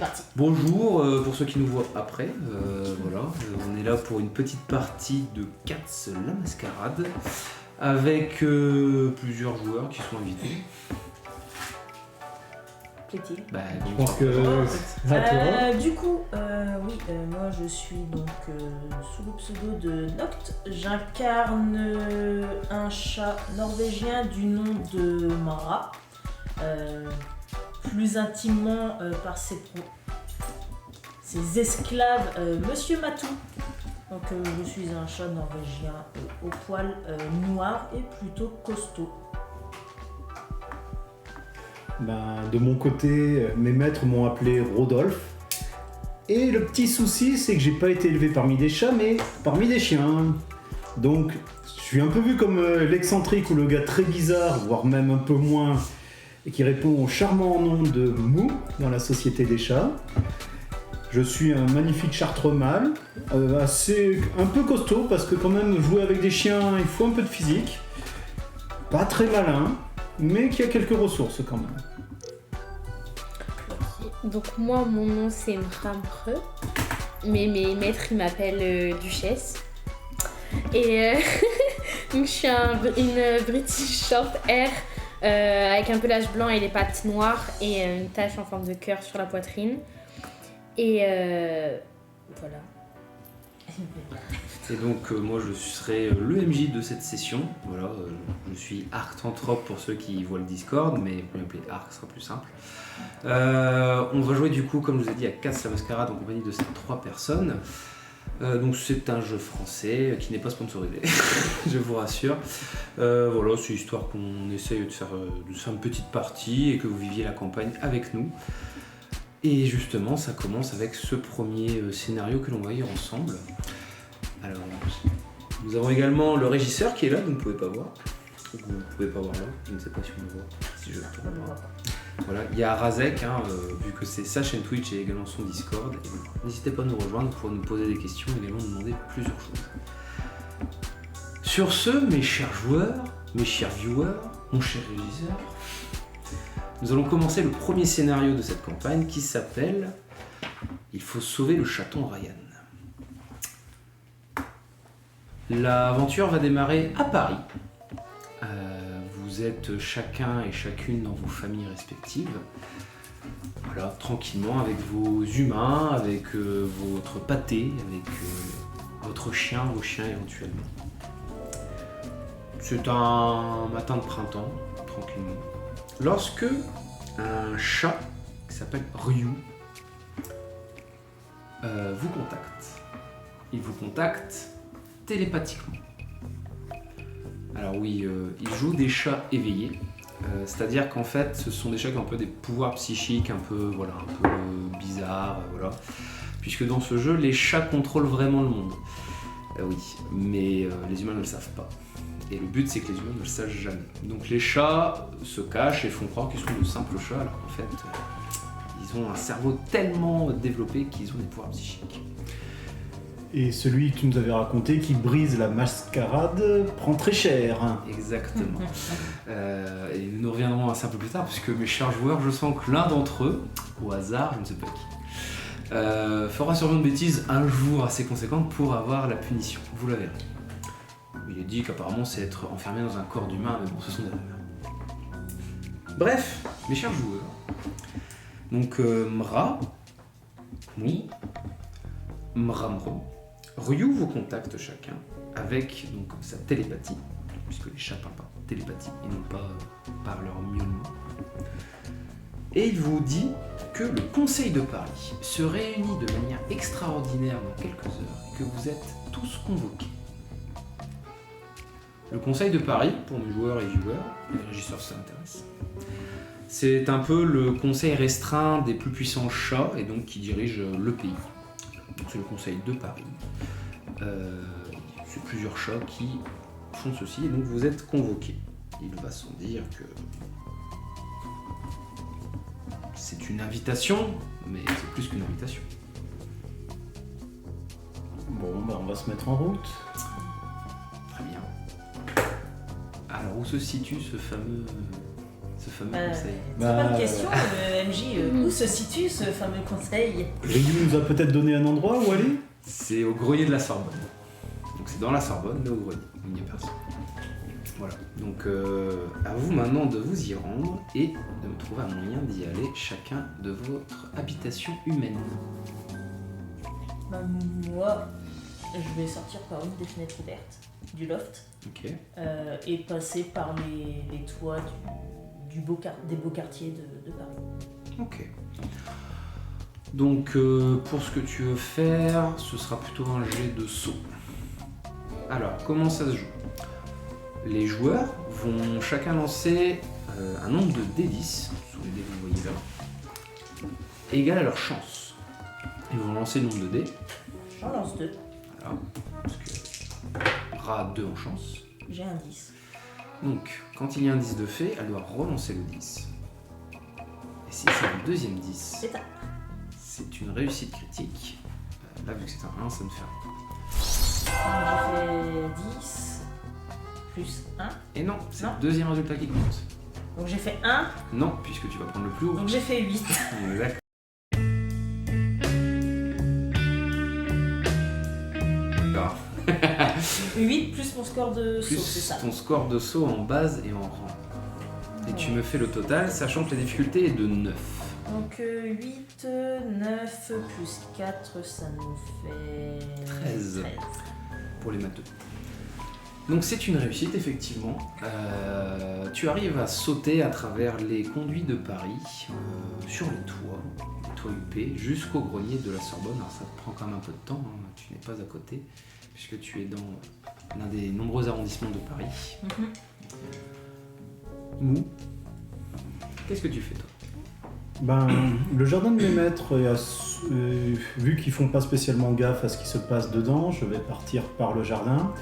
parti. Bonjour, pour ceux qui nous voient après, voilà, on est là pour une petite partie de Cats la Mascarade avec plusieurs joueurs qui sont invités. Plaît-il? Je pense que c'est à toi. Du coup, oui, moi je suis donc sous le pseudo de Noct. J'incarne un chat norvégien du nom de Mara. Plus intimement par ses esclaves, Monsieur Matou. Donc je suis un chat norvégien au poil noir et plutôt costaud. De mon côté, mes maîtres m'ont appelé Rodolphe. Et le petit souci, c'est que j'ai pas été élevé parmi des chats, mais parmi des chiens. Donc, je suis un peu vu comme l'excentrique ou le gars très bizarre, voire même un peu moins, et qui répond au charmant nom de Mou dans la société des chats. Je suis un magnifique chartreux mâle, un peu costaud, parce que quand même, jouer avec des chiens, il faut un peu de physique. Pas très malin, mais qui a quelques ressources quand même. Donc moi, mon nom c'est Mramre, mais mes maîtres ils m'appellent Duchesse. Et donc je suis une British Short Hair avec un pelage blanc et les pattes noires et une tache en forme de cœur sur la poitrine. Et voilà. Et donc moi je serai le MJ de cette session, voilà, je suis Arctanthrope pour ceux qui voient le Discord, mais vous pouvez m'appeler Arc, ce sera plus simple. On va jouer du coup, comme je vous ai dit, à Cats la Mascarade en compagnie de ces 3 personnes. Donc c'est un jeu français qui n'est pas sponsorisé, je vous rassure. Voilà, c'est histoire qu'on essaye de faire une petite partie et que vous viviez la campagne avec nous. Et justement, ça commence avec ce premier scénario que l'on va lire ensemble. Alors, nous avons également le régisseur qui est là, vous ne pouvez pas voir. Vous ne pouvez pas voir là, je ne sais pas si on le voit. Si je le vois. Voilà, il y a Razek, vu que c'est sa chaîne Twitch et également son Discord. Et voilà. N'hésitez pas à nous rejoindre pour nous poser des questions et également nous demander plusieurs choses. Sur ce, mes chers joueurs, mes chers viewers, mon cher régisseur, nous allons commencer le premier scénario de cette campagne qui s'appelle « Il faut sauver le chaton Ryan ». L'aventure va démarrer à Paris. Vous êtes chacun et chacune dans vos familles respectives. Voilà, tranquillement avec vos humains, avec votre pâté, avec votre chien, vos chiens éventuellement. C'est un matin de printemps, tranquillement. Lorsque un chat qui s'appelle Ryu vous contacte. Il vous contacte télépathiquement. Alors oui, il joue des chats éveillés, c'est-à-dire qu'en fait, ce sont des chats qui ont un peu des pouvoirs psychiques, un peu bizarres, voilà. Puisque dans ce jeu, les chats contrôlent vraiment le monde. Oui, mais les humains ne le savent pas. Et le but, c'est que les humains ne le sachent jamais. Donc les chats se cachent et font croire qu'ils sont de simples chats, alors qu'en fait, ils ont un cerveau tellement développé qu'ils ont des pouvoirs psychiques. Et celui que tu nous avais raconté qui brise la mascarade prend très cher. Exactement. Et nous reviendrons à ça un peu plus tard, puisque mes chers joueurs, je sens que l'un d'entre eux, au hasard, je ne sais pas qui, fera sûrement une bêtise un jour assez conséquente pour avoir la punition. Vous la verrez. Il est dit qu'apparemment c'est être enfermé dans un corps d'humain, mais bon, ce sont des rumeurs. Bref, mes chers joueurs, donc Mramro, Ryu vous contacte chacun avec donc sa télépathie, puisque les chats parlent par télépathie et non pas par leur miaulement. Et il vous dit que le Conseil de Paris se réunit de manière extraordinaire dans quelques heures et que vous êtes tous convoqués. Le Conseil de Paris, pour nos joueurs et viewers, les régisseurs ça intéresse, c'est un peu le conseil restreint des plus puissants chats et donc qui dirige le pays. Donc c'est le Conseil de Paris. C'est plusieurs chats qui font ceci et donc vous êtes convoqués. Il va sans dire que c'est une invitation, mais c'est plus qu'une invitation. Bon, on va se mettre en route. Très bien. Alors où se situe ce fameux ce fameux conseil. Très bonne question, MJ. Où se situe ce fameux conseil? Ryu nous a peut-être donné un endroit où aller? C'est au grenier de la Sorbonne. Donc c'est dans la Sorbonne, mais au grenier. Il n'y a personne. Voilà. Donc à vous maintenant de vous y rendre et de me trouver un moyen d'y aller chacun de votre habitation humaine. Bah, moi, je vais sortir par une des fenêtres ouvertes du loft Ok. et passer par les toits des beaux quartiers de Paris. Ok. Donc pour ce que tu veux faire, ce sera plutôt un jet de saut. Alors, comment ça se joue? Les joueurs vont chacun lancer un nombre de D10, sous les dés que vous voyez là, égal à leur chance. Ils vont lancer le nombre de dés. J'en lance 2. Voilà, parce que Ra a 2 en chance. J'ai un 10. Donc, quand il y a un 10 de fait, elle doit relancer le 10. Et si c'est le deuxième 10, C'est un. c'est une réussite critique. Là, vu que c'est un 1, ça ne fait rien. Donc, j'ai fait 10 plus 1. Et non, c'est Non. le deuxième résultat qui compte. Donc j'ai fait 1. Non, puisque tu vas prendre le plus haut. Donc j'ai fait 8. D'accord. D'accord. 8 plus mon score de saut, c'est Plus ça. ton score de saut en base et en rang. Et tu me fais le total, sachant que la difficulté est de 9. Donc 8, 9 plus 4, ça nous fait 13. Pour les matheux. Donc c'est une réussite, effectivement. Tu arrives à sauter à travers les conduits de Paris, sur les toits huppés, jusqu'au grenier de la Sorbonne. Alors ça te prend quand même un peu de temps, hein. Tu n'es pas à côté, puisque tu es dans l'un des nombreux arrondissements de Paris. Mou, qu'est-ce que tu fais toi? Ben, le jardin de mes maîtres, vu qu'ils font pas spécialement gaffe à ce qui se passe dedans, je vais partir par le jardin.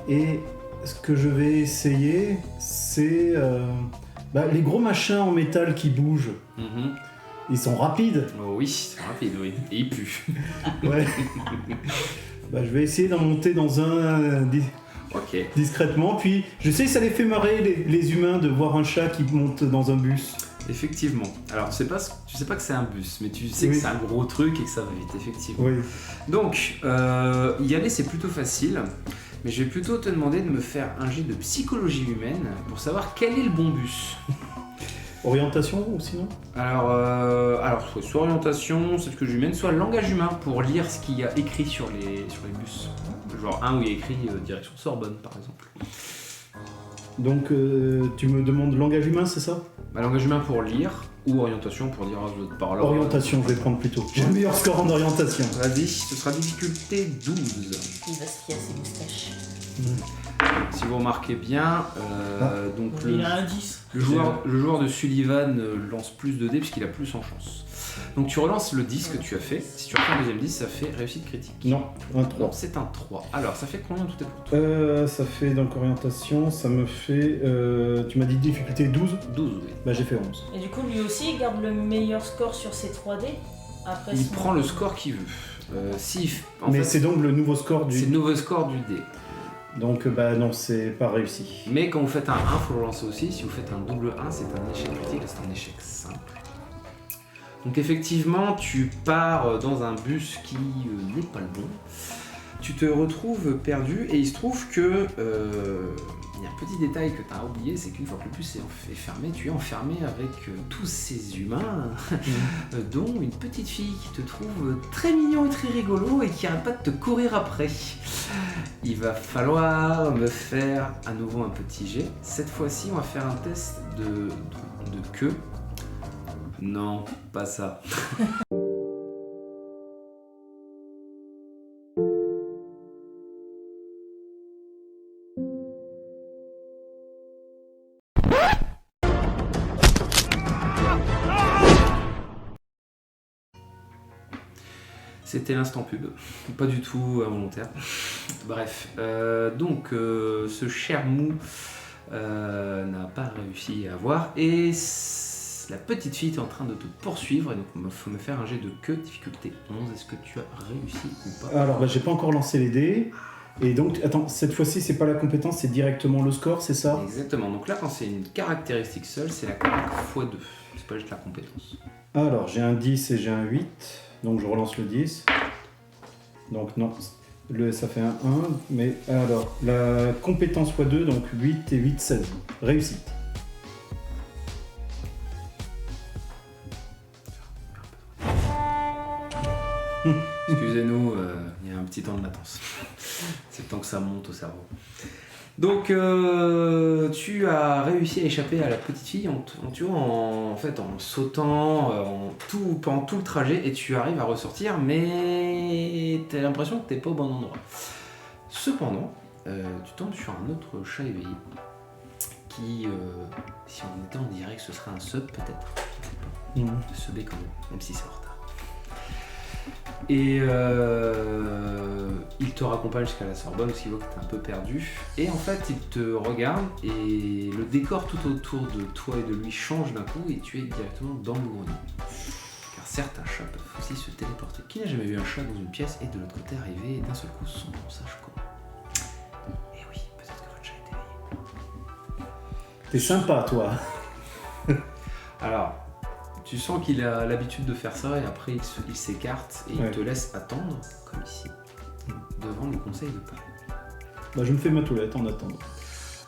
Et ce que je vais essayer, c'est les gros machins en métal qui bougent. Ils sont rapides. Oh oui, c'est rapide, oui. Et il pue. Ouais. Je vais essayer d'en monter dans un Ok. discrètement. Puis je sais que ça les fait marrer les humains de voir un chat qui monte dans un bus. Effectivement. Alors tu sais pas que c'est un bus, mais tu sais que Oui. c'est un gros truc et que ça va vite, effectivement. Oui. Donc, y aller c'est plutôt facile, mais je vais plutôt te demander de me faire un jet de psychologie humaine pour savoir quel est le bon bus. Orientation ou sinon? Alors soit orientation, c'est ce que je humaine, soit langage humain pour lire ce qu'il y a écrit sur les bus. Genre un où il y a écrit direction Sorbonne par exemple. Donc tu me demandes langage humain, c'est ça? Langage humain pour lire ou orientation pour dire vous êtes par là. Orientation, je vais prendre plutôt. J'ai le meilleur score en orientation. Vas-y, ce sera difficulté 12. Il va se fier à ses moustaches. Si vous remarquez bien, donc Il a un 10. le joueur de Sullivan lance plus de dés puisqu'il a plus en chance. Donc tu relances le 10 que tu as fait. Si tu refais un deuxième 10, ça fait réussite critique. Non, un 3. Non, c'est un 3. Alors, ça fait combien tout est pour toi? Ça fait donc orientation, ça me fait. Tu m'as dit difficulté 12? 12, oui. J'ai fait 11. Et du coup, lui aussi, il garde le meilleur score sur ses 3D. Après Il son- prend le score qu'il veut. En Mais fait, c'est donc le nouveau score c'est le du. nouveau score du dé. Donc non, c'est pas réussi. Mais quand vous faites un 1, il faut le lancer aussi. Si vous faites un double 1, c'est un échec critique, là c'est un échec simple. Donc effectivement, tu pars dans un bus qui n'est pas le bon. Tu te retrouves perdu et il se trouve que il y a un petit détail que tu as oublié, c'est qu'une fois que le bus est fermé, tu es enfermé avec tous ces humains, dont une petite fille qui te trouve très mignon et très rigolo et qui arrête pas de te courir après. Il va falloir me faire à nouveau un petit jet. Cette fois-ci, on va faire un test de queue. Non, pas ça. C'était l'instant pub, pas du tout involontaire. Bref, donc ce cher mou n'a pas réussi à avoir et la petite fille est en train de te poursuivre et donc il faut me faire un jet de queue, difficulté 11. Est-ce que tu as réussi ou pas? Alors j'ai pas encore lancé les dés. Et donc, attends, cette fois-ci, c'est pas la compétence, c'est directement le score, c'est ça? Exactement. Donc là, quand c'est une caractéristique seule, c'est la carac x2. C'est pas juste la compétence. Alors, j'ai un 10 et j'ai un 8, donc je relance le 10. Donc non, ça fait un 1, mais alors, la compétence x2, donc 8 et 8, 16. Réussite. Excusez-nous, il y a un petit temps de latence. C'est le temps que ça monte au cerveau. Donc, tu as réussi à échapper à la petite fille en sautant pendant tout le trajet et tu arrives à ressortir, mais tu as l'impression que tu n'es pas au bon endroit. Cependant, tu tombes sur un autre chat éveillé qui, si on était en direct, ce serait un sub peut-être. Je sais pas. Subé quand même si c'est en retard. Et il te raccompagne jusqu'à la Sorbonne parce qu'il voit que t'es un peu perdu. Et en fait, il te regarde et le décor tout autour de toi et de lui change d'un coup et tu es directement dans le grenier. Car certains chats peuvent aussi se téléporter. Qui n'a jamais vu un chat dans une pièce et de l'autre côté arriver d'un seul coup sans qu'on sache comment? Et oui, peut-être que votre chat est éveillé. T'es sympa, toi. Alors, tu sens qu'il a l'habitude de faire ça et après il s'écarte et il te laisse attendre, comme ici, devant le conseil de Paris. Bah, je me fais ma toilette en attendant.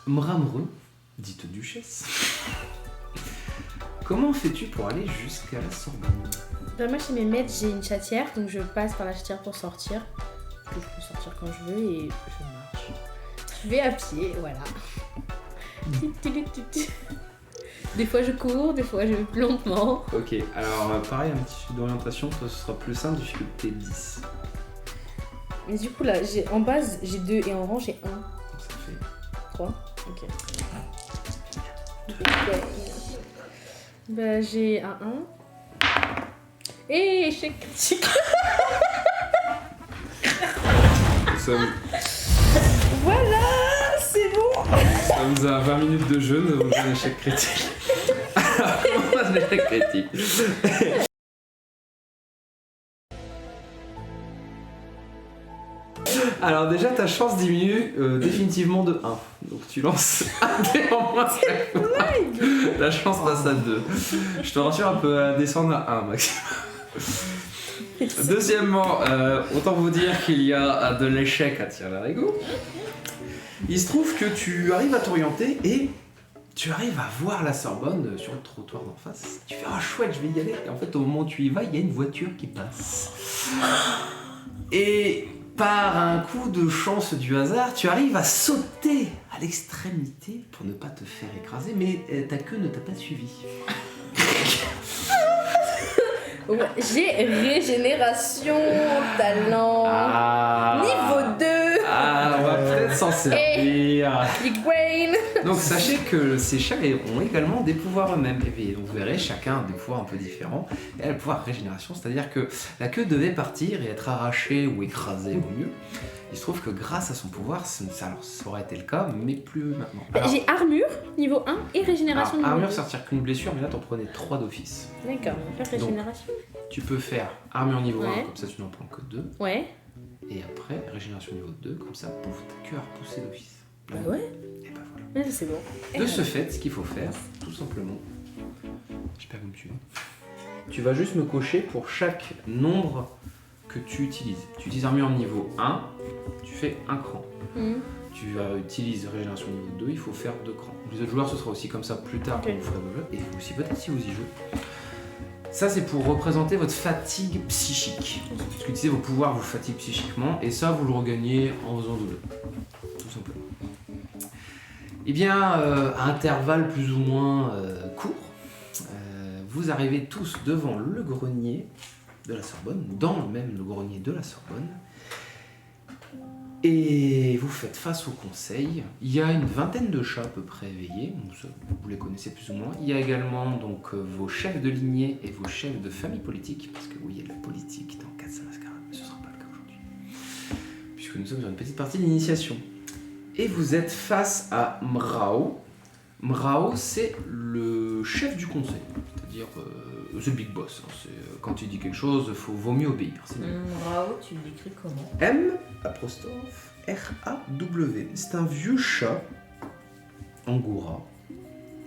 Mramreux, dite duchesse, comment fais-tu pour aller jusqu'à la Sorbonne? Bah, moi, chez mes maîtres, j'ai une chatière, donc je passe par la chatière pour sortir. Je peux sortir quand je veux et je marche. Je vais à pied, voilà. Des fois je cours, des fois je vais plus lentement. Ok, alors pareil, un petit d'orientation, ce sera plus simple, difficulté 10. Mais du coup là, en base j'ai 2 et en rang j'ai 1. Donc ça fait 3. Ok. Bah j'ai un 1. Et échec critique. Nous sommes, Voilà, c'est bon. nous sommes à 20 minutes de jeu, nous avons un échec critique. Alors, comment un échec critique? Alors déjà ta chance diminue définitivement de 1. Donc tu lances un dé en moins chaque fois. La chance passe à 2. Je te rassure, un peu à descendre à 1 maximum. Deuxièmement, autant vous dire qu'il y a de l'échec à Tire-Larigot. Il se trouve que tu arrives à t'orienter et tu arrives à voir la Sorbonne sur le trottoir d'en face. Tu fais « Ah chouette, je vais y aller !» Et en fait, au moment où tu y vas, il y a une voiture qui passe. Et par un coup de chance du hasard, tu arrives à sauter à l'extrémité pour ne pas te faire écraser, mais ta queue ne t'a pas suivi. Ouais, j'ai régénération, talent, niveau 2. Ah, on va peut-être s'en servir. Big brain. Donc sachez que ces chats ont également des pouvoirs eux-mêmes. Et donc vous verrez, chacun a des pouvoirs un peu différents. Et elle a le pouvoir régénération, c'est-à-dire que la queue devait partir et être arrachée ou écrasée au mieux. Il se trouve que grâce à son pouvoir, ça aurait été le cas, mais plus maintenant. Alors, J'ai armure niveau 1 et régénération niveau 2. armure, ça retire qu'une blessure, mais là t'en prenais 3 d'office. D'accord, on va faire régénération. Tu peux faire armure niveau 1, Ouais. comme ça tu n'en prends que 2. Ouais. Et après, régénération niveau 2, comme ça, pouf, ta queue a repoussé d'office. Bah ouais. Et bah voilà. Ouais, c'est bon. De ce fait, ce qu'il faut faire, tout simplement, j'espère que tu vas juste me cocher pour chaque nombre que tu utilises. Tu utilises armure niveau 1, tu fais un cran. Tu utilises régénération niveau 2, il faut faire 2 crans. Les autres joueurs, ce sera aussi comme ça plus tard quand vous ferez vos jeux, et vous aussi peut-être si vous y jouez. Ça, c'est pour représenter votre fatigue psychique. Parce que utiliser vos pouvoirs vous fatigue psychiquement, et ça, vous le regagnez en faisant double. Tout simplement. Eh bien, à intervalles plus ou moins courts, vous arrivez tous devant le grenier de la Sorbonne, le grenier de la Sorbonne, et vous faites face au conseil. Il y a une vingtaine de chats à peu près éveillés, vous les connaissez plus ou moins. Il y a également donc vos chefs de lignée et vos chefs de famille politique, parce que oui, il y a de la politique dans Cats à Mascarade, mais ce ne sera pas le cas aujourd'hui, puisque nous sommes sur une petite partie d'initiation. Et vous êtes face à Mrao. Mrao, c'est le chef du conseil, c'est-à-dire c'est le big boss. Quand il dit quelque chose, vaut mieux obéir. Mrao, tu l'écris comment? M, apostrophe, R-A-W. C'est un vieux chat angora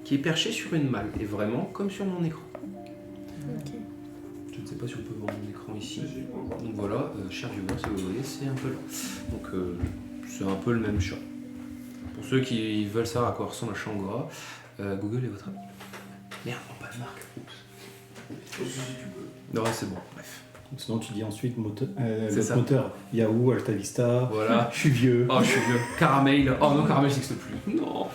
qui est perché sur une malle, et vraiment comme sur mon écran. Ok. Je ne sais pas si on peut voir mon écran ici. Donc voilà, cher viewer, si vous voyez, c'est un peu là. Donc c'est un peu le même chat. Pour ceux qui veulent savoir à quoi ressemble un chat angora, Google est votre ami. Merde, non, pas de marque. Oups. Non, c'est bon, bref. Sinon, tu dis ensuite C'est l'autre ça. moteur. Yahoo, Alta Vista. Voilà. Je suis vieux. Oh, je suis vieux. Caramel. Oh non, Caramel n'existe plus. Non.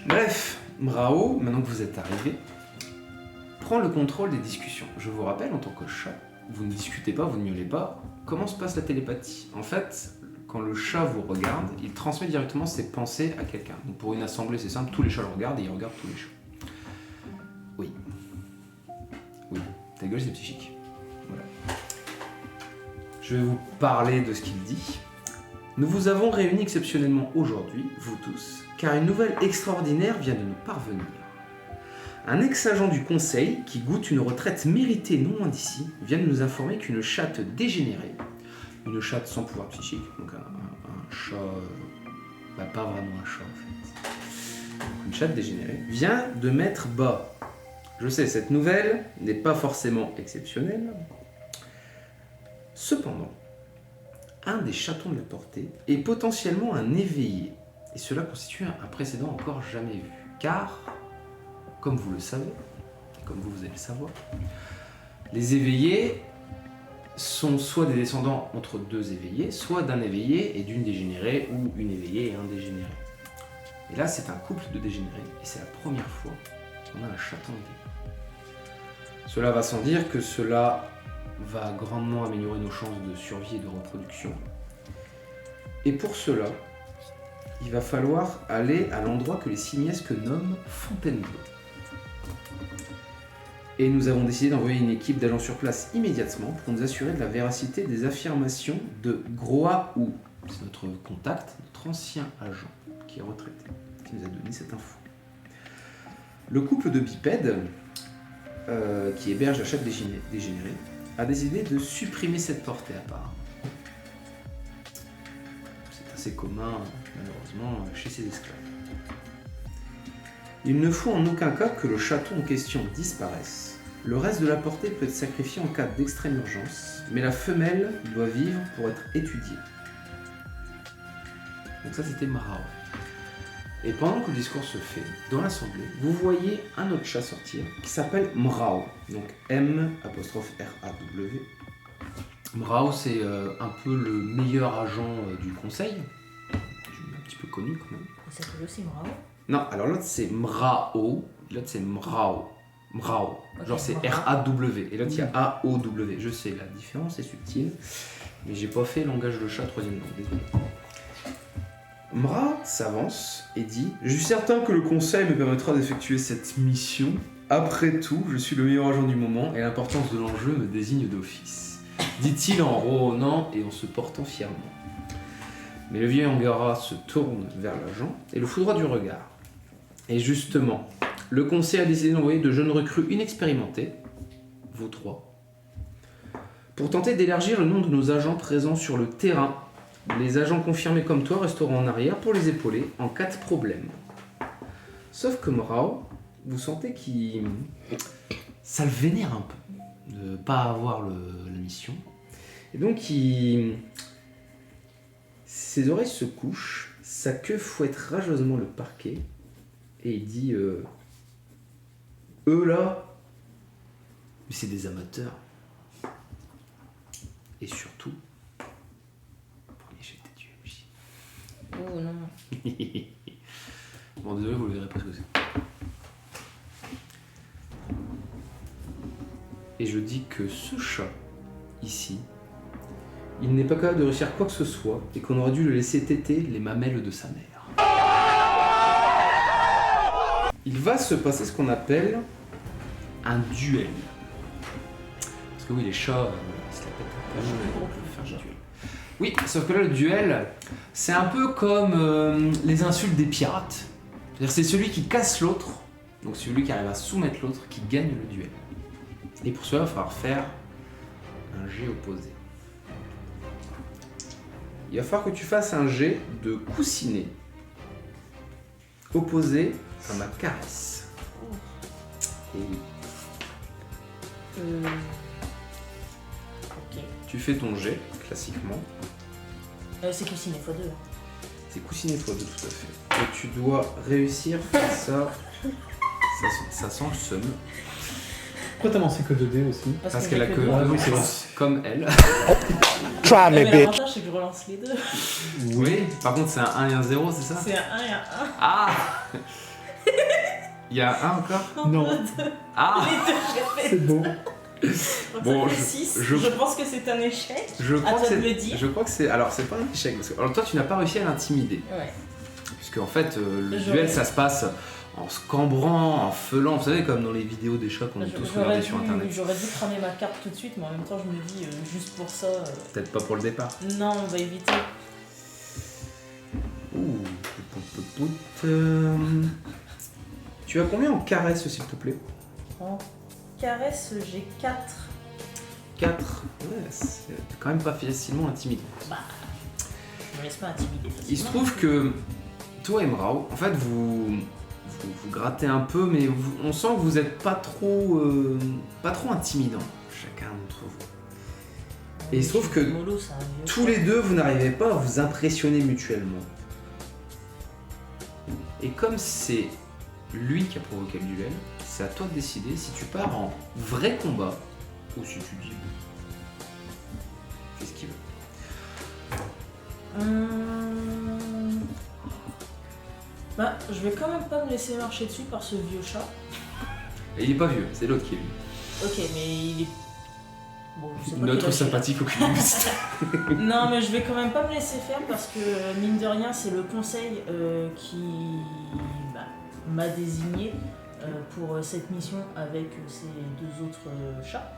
Bref, Mrao, maintenant que vous êtes arrivé, prend le contrôle des discussions. Je vous rappelle, en tant que chat, vous ne discutez pas, vous ne miaulez pas. Comment se passe la télépathie? En fait, quand le chat vous regarde, il transmet directement ses pensées à quelqu'un. Donc pour une assemblée, c'est simple, tous les chats le regardent et il regarde tous les chats. Oui. Oui. Ta gueule, c'est psychique. Voilà. Je vais vous parler de ce qu'il dit. Nous vous avons réunis exceptionnellement aujourd'hui, vous tous, car une nouvelle extraordinaire vient de nous parvenir. Un ex-agent du Conseil, qui goûte une retraite méritée non loin d'ici, vient de nous informer qu'une chatte dégénérée, une chatte sans pouvoir psychique, donc un chat, pas vraiment un chat en fait, donc une chatte dégénérée, vient de mettre bas. Je sais, cette nouvelle n'est pas forcément exceptionnelle. Cependant, un des chatons de la portée est potentiellement un éveillé, et cela constitue un précédent encore jamais vu, car, comme vous le savez, comme vous allez le savoir, les éveillés sont soit des descendants entre deux éveillés, soit d'un éveillé et d'une dégénérée, ou une éveillée et un dégénéré. Et là, c'est un couple de dégénérés, et c'est la première fois qu'on a un chaton éveillé. Cela va sans dire que cela va grandement améliorer nos chances de survie et de reproduction. Et pour cela, il va falloir aller à l'endroit que les simiesques nomment Fontainebleau. Et nous avons décidé d'envoyer une équipe d'agents sur place immédiatement pour nous assurer de la véracité des affirmations de Groaou. C'est notre contact, notre ancien agent qui est retraité, qui nous a donné cette info. Le couple de bipèdes, qui héberge la chatte dégénérée, a décidé de supprimer cette portée apparemment. C'est assez commun, malheureusement, chez ces esclaves. Il ne faut en aucun cas que le chaton en question disparaisse. Le reste de la portée peut être sacrifié en cas d'extrême urgence, mais la femelle doit vivre pour être étudiée. Donc ça, c'était Mrao. Et pendant que le discours se fait dans l'assemblée, vous voyez un autre chat sortir qui s'appelle Mrao. Donc M'-R-A-W. Mrao, c'est un peu le meilleur agent du conseil. Un petit peu connu quand même. Il s'appelle aussi Mrao. Non, alors l'autre c'est Mrao, l'autre c'est Mrao. Mrao. Ok, Genre c'est Mrao. R-A-W. Et l'autre il y a A-O-W. Je sais, la différence est subtile. Mais j'ai pas fait langage de chat troisième langue, désolé. Mra s'avance et dit « Je suis certain que le conseil me permettra d'effectuer cette mission. Après tout, je suis le meilleur agent du moment et l'importance de l'enjeu me désigne d'office. » dit-il en ronronnant et en se portant fièrement. Mais le vieux Angara se tourne vers l'agent et le foudroie du regard. Et justement, le conseil a décidé d'envoyer de jeunes recrues inexpérimentés, vous trois, pour tenter d'élargir le nombre de nos agents présents sur le terrain. Les agents confirmés comme toi resteront en arrière pour les épauler en cas de problème. Sauf que Mrao, vous sentez qu'il... ça le vénère un peu de pas avoir la mission. Et donc ses oreilles se couchent, sa queue fouette rageusement le parquet et il dit eux là, mais c'est des amateurs. Et surtout, j'ai peut-être du MJ. Oh non. Bon, désolé, vous le verrez pas ce que c'est. Et je dis que ce chat, ici, il n'est pas capable de réussir quoi que ce soit et qu'on aurait dû le laisser téter les mamelles de sa mère. Il va se passer ce qu'on appelle un duel. Parce que oui, les chats, ils se la pètent un peu, on peut faire un duel. Oui, sauf que là, le duel, c'est un peu comme les insultes des pirates. C'est-à-dire c'est celui qui casse l'autre, donc celui qui arrive à soumettre l'autre, qui gagne le duel. Et pour cela, il va falloir faire un jet opposé. il va falloir que tu fasses un jet de coussinet opposé à ma caresse. Et oui, Ok. tu fais ton jet, classiquement. C'est coussinet x2. C'est coussinet x2, tout à fait. Et tu dois réussir ça. Ça sent le seum. Pourquoi t'as lancé que 2D aussi? Parce qu'elle a que deux. Ah oui, c'est vrai. comme elle. Try me, Mais bitch. l'avantage, c'est que je relance les deux. Oui, par contre, c'est un 1 et un 0, c'est ça? C'est un 1 et un 1. Ah Il y a un encore? Non. Ah Les deux, j'ai fait. C'est bon. Donc Bon, ça fait 6. je- Je pense que c'est un échec. Je À crois toi que de c'est. me dire. Je crois que c'est. Alors, c'est pas un échec. Parce que... Alors, toi, tu n'as pas réussi à l'intimider. Ouais. Puisque, en fait, le J'aurais- duel, ça se passe en se cambrant, en feulant. Vous savez, comme dans les vidéos des chats qu'on a tous regardées sur internet. J'aurais dû cramer ma carte tout de suite, mais en même temps, je me dis, juste pour ça. Peut-être pas pour le départ. Non, on va éviter. Ouh. Tu as combien en caresse, s'il te plaît? En caresse, j'ai 4. 4. Ouais, c'est quand même pas facilement intimidant. Bah, je me laisse pas intimider facilement. Il se trouve que toi et Mrao, en fait, vous grattez un peu, mais on sent que vous êtes pas trop intimidant, chacun d'entre vous. Et il se trouve que Mollo, c'est un vieux tous les deux, vous n'arrivez pas à vous impressionner mutuellement. Et comme c'est lui qui a provoqué le duel, c'est à toi de décider si tu pars en vrai combat ou si tu dis qu'est-ce qu'il veut. Bah, je vais quand même pas me laisser marcher dessus par ce vieux chat. Et il est pas vieux, c'est l'autre qui est vieux. Ok, mais il est. Bon, je sais pas Notre quel âge il a. sympathique oculiste. Non, mais je vais quand même pas me laisser faire parce que, mine de rien, c'est le conseil qui m'a désigné pour cette mission avec ces deux autres chats.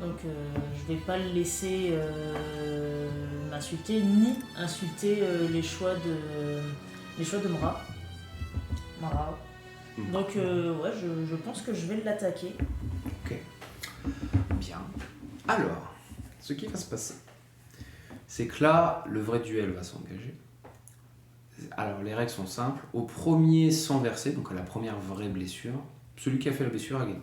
Donc, je vais pas le laisser m'insulter ni insulter les choix de Mrao. Donc, ouais, je pense que je vais l'attaquer. Bien. Alors, ce qui va se passer, c'est que là, le vrai duel va s'engager. Alors, les règles sont simples. Au premier sang versé, donc à la première vraie blessure, celui qui a fait la blessure a gagné.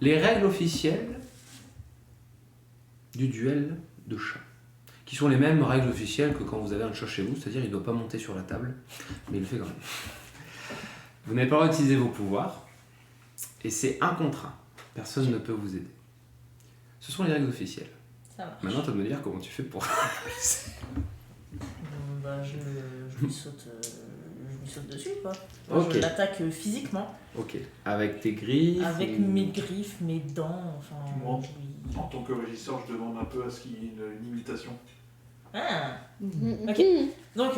Les règles officielles du duel de chat, qui sont les mêmes règles officielles que quand vous avez un chat chez vous, c'est-à-dire il ne doit pas monter sur la table, mais il le fait quand même. Vous n'avez pas le droit d'utiliser vos pouvoirs, et c'est un contre un. Personne ne peut vous aider. Ce sont les règles officielles. Ça marche. Maintenant, tu vas me dire comment tu fais pour... Bah, je lui saute dessus, quoi. Ok. Je l'attaque physiquement, Ok. Avec tes griffes avec ou- mes griffes, mes dents, enfin... Bon. je lui- En tant que régisseur, je demande un peu à ce qu'il y ait une imitation. Ah. Ok. Donc,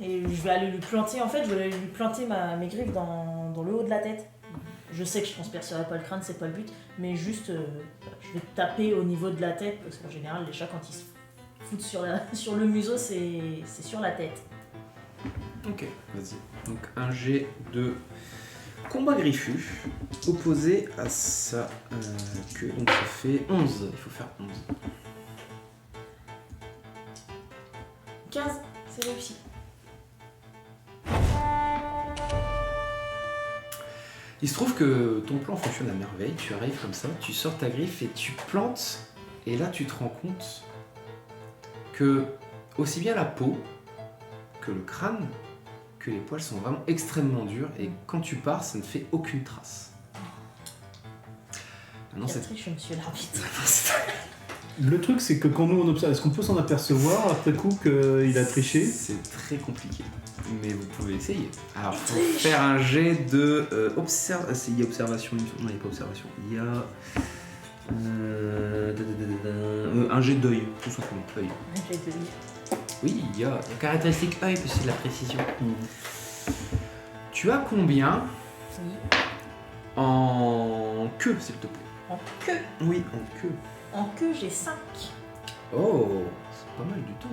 et je vais aller lui planter, en fait, je vais aller lui planter mes griffes dans le haut de la tête. Je sais que je transpercerai pas le crâne, c'est pas le but, mais juste, je vais taper au niveau de la tête, parce qu'en général, les chats, quand ils se foutent sur le museau, c'est sur la tête. Ok, vas-y. Donc un jet de combat griffu opposé à sa queue. Donc ça fait 11. Il faut faire 11. 15, c'est réussi. Il se trouve que ton plan fonctionne à merveille. Tu arrives comme ça, tu sors ta griffe et tu plantes. Et là, tu te rends compte que aussi bien la peau que le crâne que les poils sont vraiment extrêmement durs. Et quand tu pars, ça ne fait aucune trace. Maintenant, c'est... Catherine, monsieur l'arbitre. Le truc, c'est que quand nous on observe, est-ce qu'on peut s'en apercevoir après coup qu'il a triché? C'est très compliqué, mais vous pouvez essayer. Alors, il faut faire un jet de il y a observation, non, il n'y a pas observation. Il y a un jet d'œil, tout simplement, œil. J'ai deux livres. Oui, il y a caractéristique œil, parce que c'est de la précision. Tu as combien Oui. en queue, s'il te plaît? En queue. Oui, en queue. En queue, j'ai 5. Oh, c'est pas mal du tout.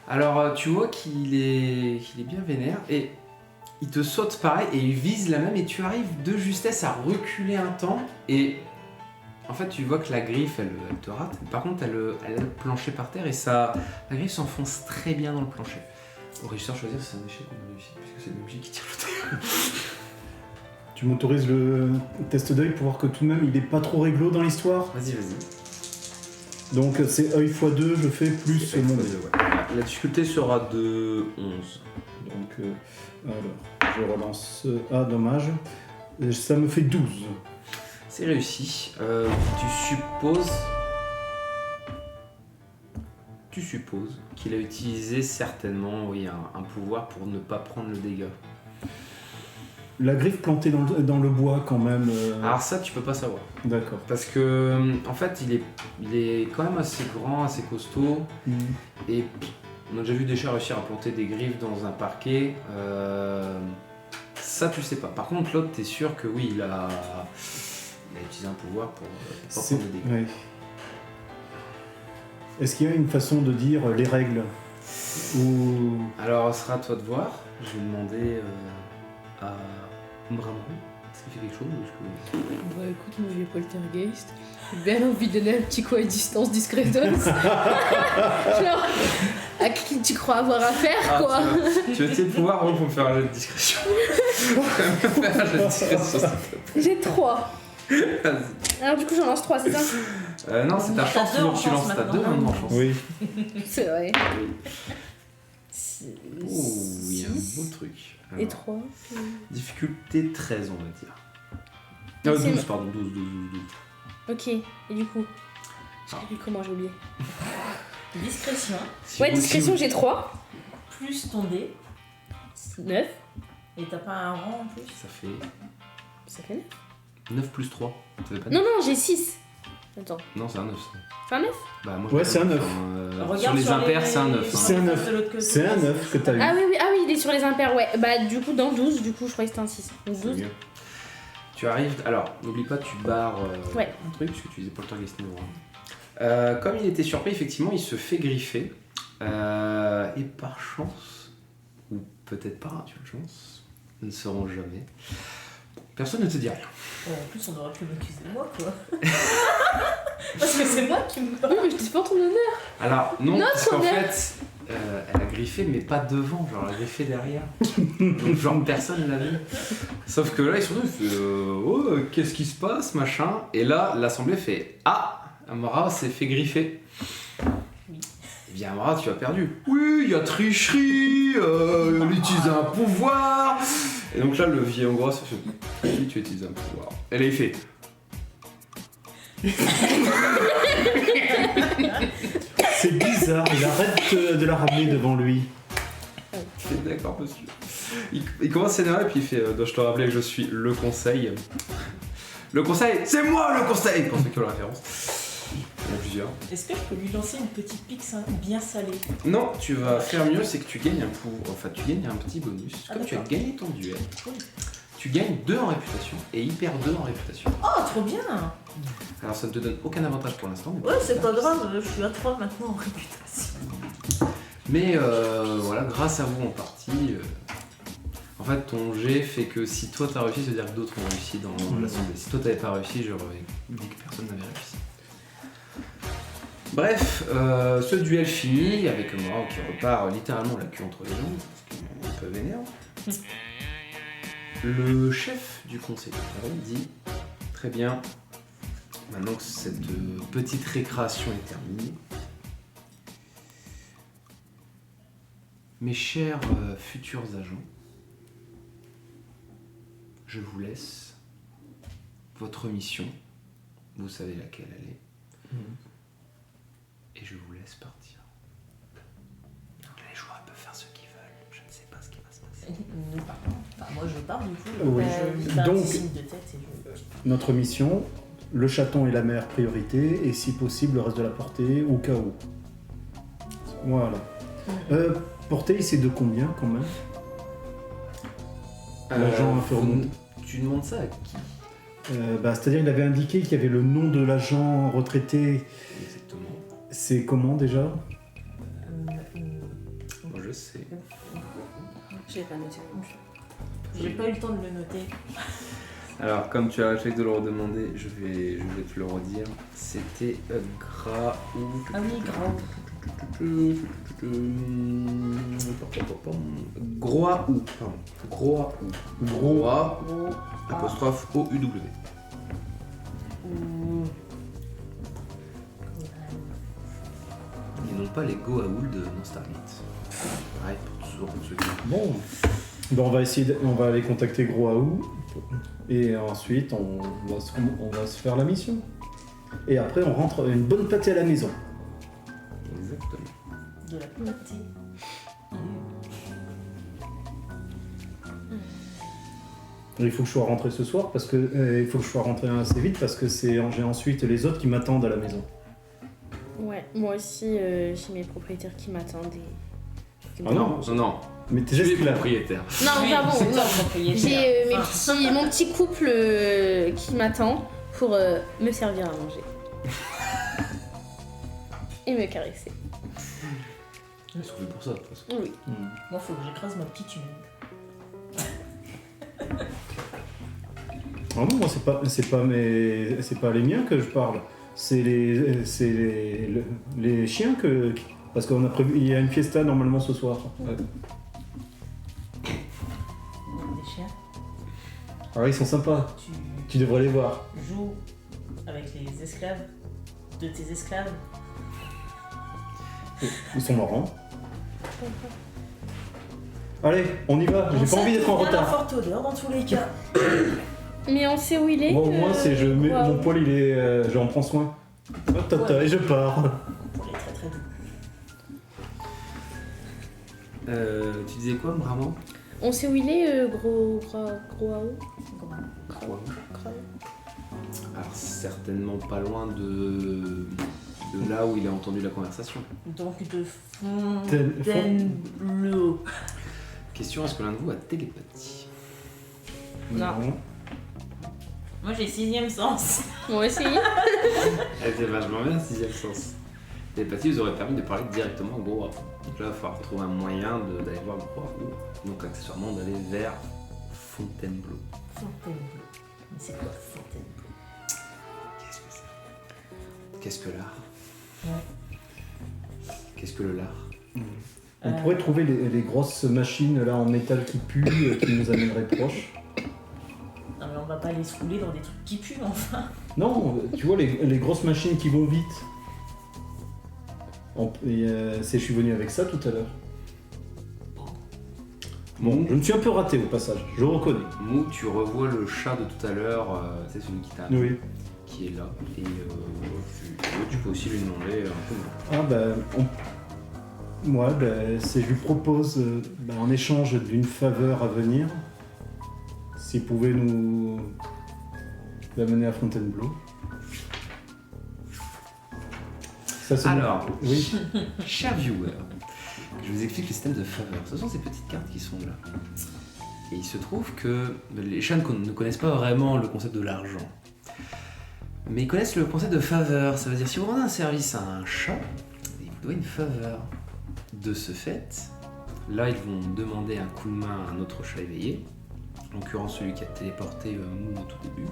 Alors, tu vois qu'il est bien vénère et il te saute pareil et il vise la même et tu arrives de justesse à reculer un temps et en fait tu vois que la griffe elle te rate. Par contre elle a le plancher par terre et la griffe s'enfonce très bien dans le plancher. Au régisseur choisir si c'est un échec ou une réussite puisque c'est l'objet qui tire le dé. Tu m'autorises le test d'œil pour voir que tout de même il est pas trop réglo dans l'histoire. Vas-y. Donc c'est œil x2, je fais plus mon dé. La difficulté sera de 11. Donc alors, je relance. Ah dommage. Ça me fait 12. C'est réussi. Tu supposes qu'il a utilisé certainement un pouvoir pour ne pas prendre le dégât. La griffe plantée dans le bois quand même. Alors ça tu peux pas savoir. D'accord. Parce que en fait il est quand même assez grand, assez costaud. Et on a déjà vu des chats réussir à planter des griffes dans un parquet. Ça tu sais pas. Par contre l'autre t'es sûr que oui il a utilisé un pouvoir pour pas prendre le dégât. Ouais. Est-ce qu'il y a une façon de dire les règles ou... Alors ce sera à toi de voir. Je vais demander à Mbraman. Est-ce qu'il fait quelque chose ou est-ce que... Bah écoute, moi j'ai poltergeist. J'ai bien envie de donner un petit coup à distance discretos. Genre, à qui tu crois avoir affaire quoi. Tu vas essayer de pouvoir pour me faire un jet de discrétion. Faire un jet de discrétion. J'ai 3. Vas-y. Alors du coup j'en lance 3, c'est ça? Non, c'est ta chance, T'as deux en tu lances chance ta 2 maintenant. en chance. Oui. C'est vrai. Oh, il y a un beau truc. Et Alors, 3. difficulté 13, on va dire. C'est 12, pardon, 12. Ok, et du coup j'ai vu comment j'ai oublié. Discrétion, Si Ouais, vous- discrétion si j'ai 3. plus ton dé, 9. et t'as pas un rang en plus. Ça fait Ça fait 9. 9 plus 3. Ça fait pas Non, non, j'ai 6. Attends, Non, c'est un 9. ça. c'est un 9? Bah, moi, Ouais, je c'est un l'ai 9. sur Regarde les impairs, c'est un 9. sur C'est les un faces 9. de l'autre côté. C'est un 9 que t'as eu. Ah oui, il est sur les impairs, ouais. Bah du coup dans 12, du coup je croyais que c'était un 6. Donc 12. Tu arrives. Alors, n'oublie pas, tu barres Ouais. un truc, parce que tu disais poltergeist niveau 1. Comme il était surpris, effectivement, il se fait griffer. Et par chance, ou peut-être pas, tu as de chance, nous ne saurons jamais. Personne ne te dit rien. En plus, on aurait pu m'accuser de moi, quoi. Parce que c'est moi qui me Oui, parle. mais je dis pas ton honneur. Alors, non, Notre parce qu'en honneur. fait, elle a griffé, mais pas devant, genre elle a griffé derrière. Donc, genre, personne l'a vu. Sauf que là, ils sont venus, ils font oh, qu'est-ce qui se passe, machin. Et là, l'assemblée fait ah, Amara s'est fait griffer. Oui. Eh bien, Amara, tu as perdu. Oui, il y a tricherie, elle utilise un pouvoir. Et donc là, le vieil hongrois se fait oui, tu utilises un pouvoir. Et là, il fait C'est bizarre, il arrête de la ramener devant lui. d'accord, monsieur. Il commence à s'énerver et puis il fait dois-je te rappeler que je suis le conseil. Le conseil, c'est moi le conseil pour ceux qui ont la référence. Il y en a plusieurs. Est-ce que je peux lui lancer une petite pique bien salée? Non, tu vas faire mieux, c'est que tu gagnes un pouvoir. Enfin, tu gagnes un petit bonus. Ah, Comme tu as d'accord. gagné ton duel, Cool. tu gagnes 2 en réputation et il perd 2 en réputation. Oh, trop bien! Alors ça ne te donne aucun avantage pour l'instant. mais Ouais, c'est pas grave, je suis à 3 maintenant en réputation. Mais voilà, grâce à vous en partie, en fait ton jet fait que si toi t'as réussi, ça veut dire que d'autres ont réussi dans l'assemblée. Si toi t'avais pas réussi, j'aurais dit que personne n'avait réussi. Bref, ce duel fini avec Mora qui repart littéralement la queue entre les jambes, parce qu'il est un peu vénère. Le chef du conseil de Paris dit très bien, maintenant que cette petite récréation est terminée, mes chers futurs agents, je vous laisse votre mission, vous savez laquelle elle est, et je vous laisse partir. Les joueurs peuvent faire ce qu'ils veulent, je ne sais pas ce qui va se passer. Nous partons. Enfin, moi je pars du coup. Oui. Je fais un Donc- petit signe de tête et je. Notre mission, le chaton et la mère priorité, et si possible le reste de la portée au cas où. Voilà. Portée, c'est de combien quand même? L'agent a fait remonter. Tu demandes ça à qui C'est-à-dire il avait indiqué qu'il y avait le nom de l'agent retraité. exactement? C'est comment déjà? Moi je sais. Je l'ai pas noté non plus. J'ai pas eu le temps de le noter. Alors, comme tu as la de le redemander, je vais te le redire. C'était Graou. Ah oui, grave. Groaou. Pardon. Groaou. Groa, Gros. apostrophe O-U-W. Ou. Et non pas les Goa'uld dans Stargate. Pareil pour ceux qui... Bon, ben, on va aller contacter Groaou et ensuite on va se faire la mission. Et après on rentre une bonne pâtée à la maison. Exactement. De la pâtée. Il faut que je sois rentré ce soir parce que il faut que je sois rentré assez vite parce que j'ai ensuite les autres qui m'attendent à la maison. Ouais, moi aussi, j'ai mes propriétaires qui m'attendent et... Ah non, Non. mais t'es Tu es juste là. propriétaire. Non, Oui, pardon, c'est non. toi le propriétaire. J'ai mon petit couple qui m'attend pour me servir à manger. Et me caresser. Ils sont faits pour ça, de toute façon. Oui. Moi, faut que j'écrase ma petite humaine. Ah non, moi c'est pas les miens que je parle. C'est les chiens parce qu'on a prévu, il y a une fiesta normalement ce soir. Ouais. Des chiens. Ah ils sont sympas. Tu devrais les voir. Tu joues avec les esclaves de tes esclaves. Ils sont marrants. Allez, on y va. J'ai pas envie d'être en la retard. forte odeur dans tous les cas. Mais on sait où il est. Bon, moi c'est Groaou. mon poil il est, j'en prends soin. Hop, tata, et je pars. Pour les très très doux. Tu disais quoi, vraiment? On sait où il est, Groaou. Alors, certainement pas loin de là où il a entendu la conversation. Donc de Fontainebleau. Question, est-ce que l'un de vous a télépathie? Non. Moi j'ai 6ème sens. Moi aussi. Elle était vachement bien, 6ème sens. Télépathie vous aurait permis de parler directement au Groa. Donc là, il va falloir trouver un moyen d'aller voir le Groa. Donc accessoirement d'aller vers Fontainebleau. Fontainebleau. Mais c'est quoi Fontainebleau? Qu'est-ce que c'est? Qu'est-ce que l'art? Ouais. Qu'est-ce que le lard? On pourrait trouver les grosses machines là en métal qui puent, qui nous amèneraient proches. Non mais on va pas les se rouler dans des trucs qui puent enfin. Non, tu vois les grosses machines qui vont vite. Je suis venu avec ça tout à l'heure. Bon, je me suis un peu raté au passage, je reconnais. Mou, tu revois le chat de tout à l'heure, c'est celui qui t'a Oui. qui est là. Et tu peux aussi lui demander un peu. Ah bah, moi, je lui propose, en échange d'une faveur à venir, s'il pouvait nous l'amener à Fontainebleau. Ça, c'est Alors, oui. cher viewer, je vous explique le système de faveur. Ce sont ces petites cartes qui sont là. Et il se trouve que les chats ne connaissent pas vraiment le concept de l'argent. Mais ils connaissent le concept de faveur. Ça veut dire si vous rendez un service à un chat, il vous doit une faveur. De ce fait, là ils vont demander un coup de main à un autre chat éveillé, en l'occurrence celui qui a téléporté Mou au tout début,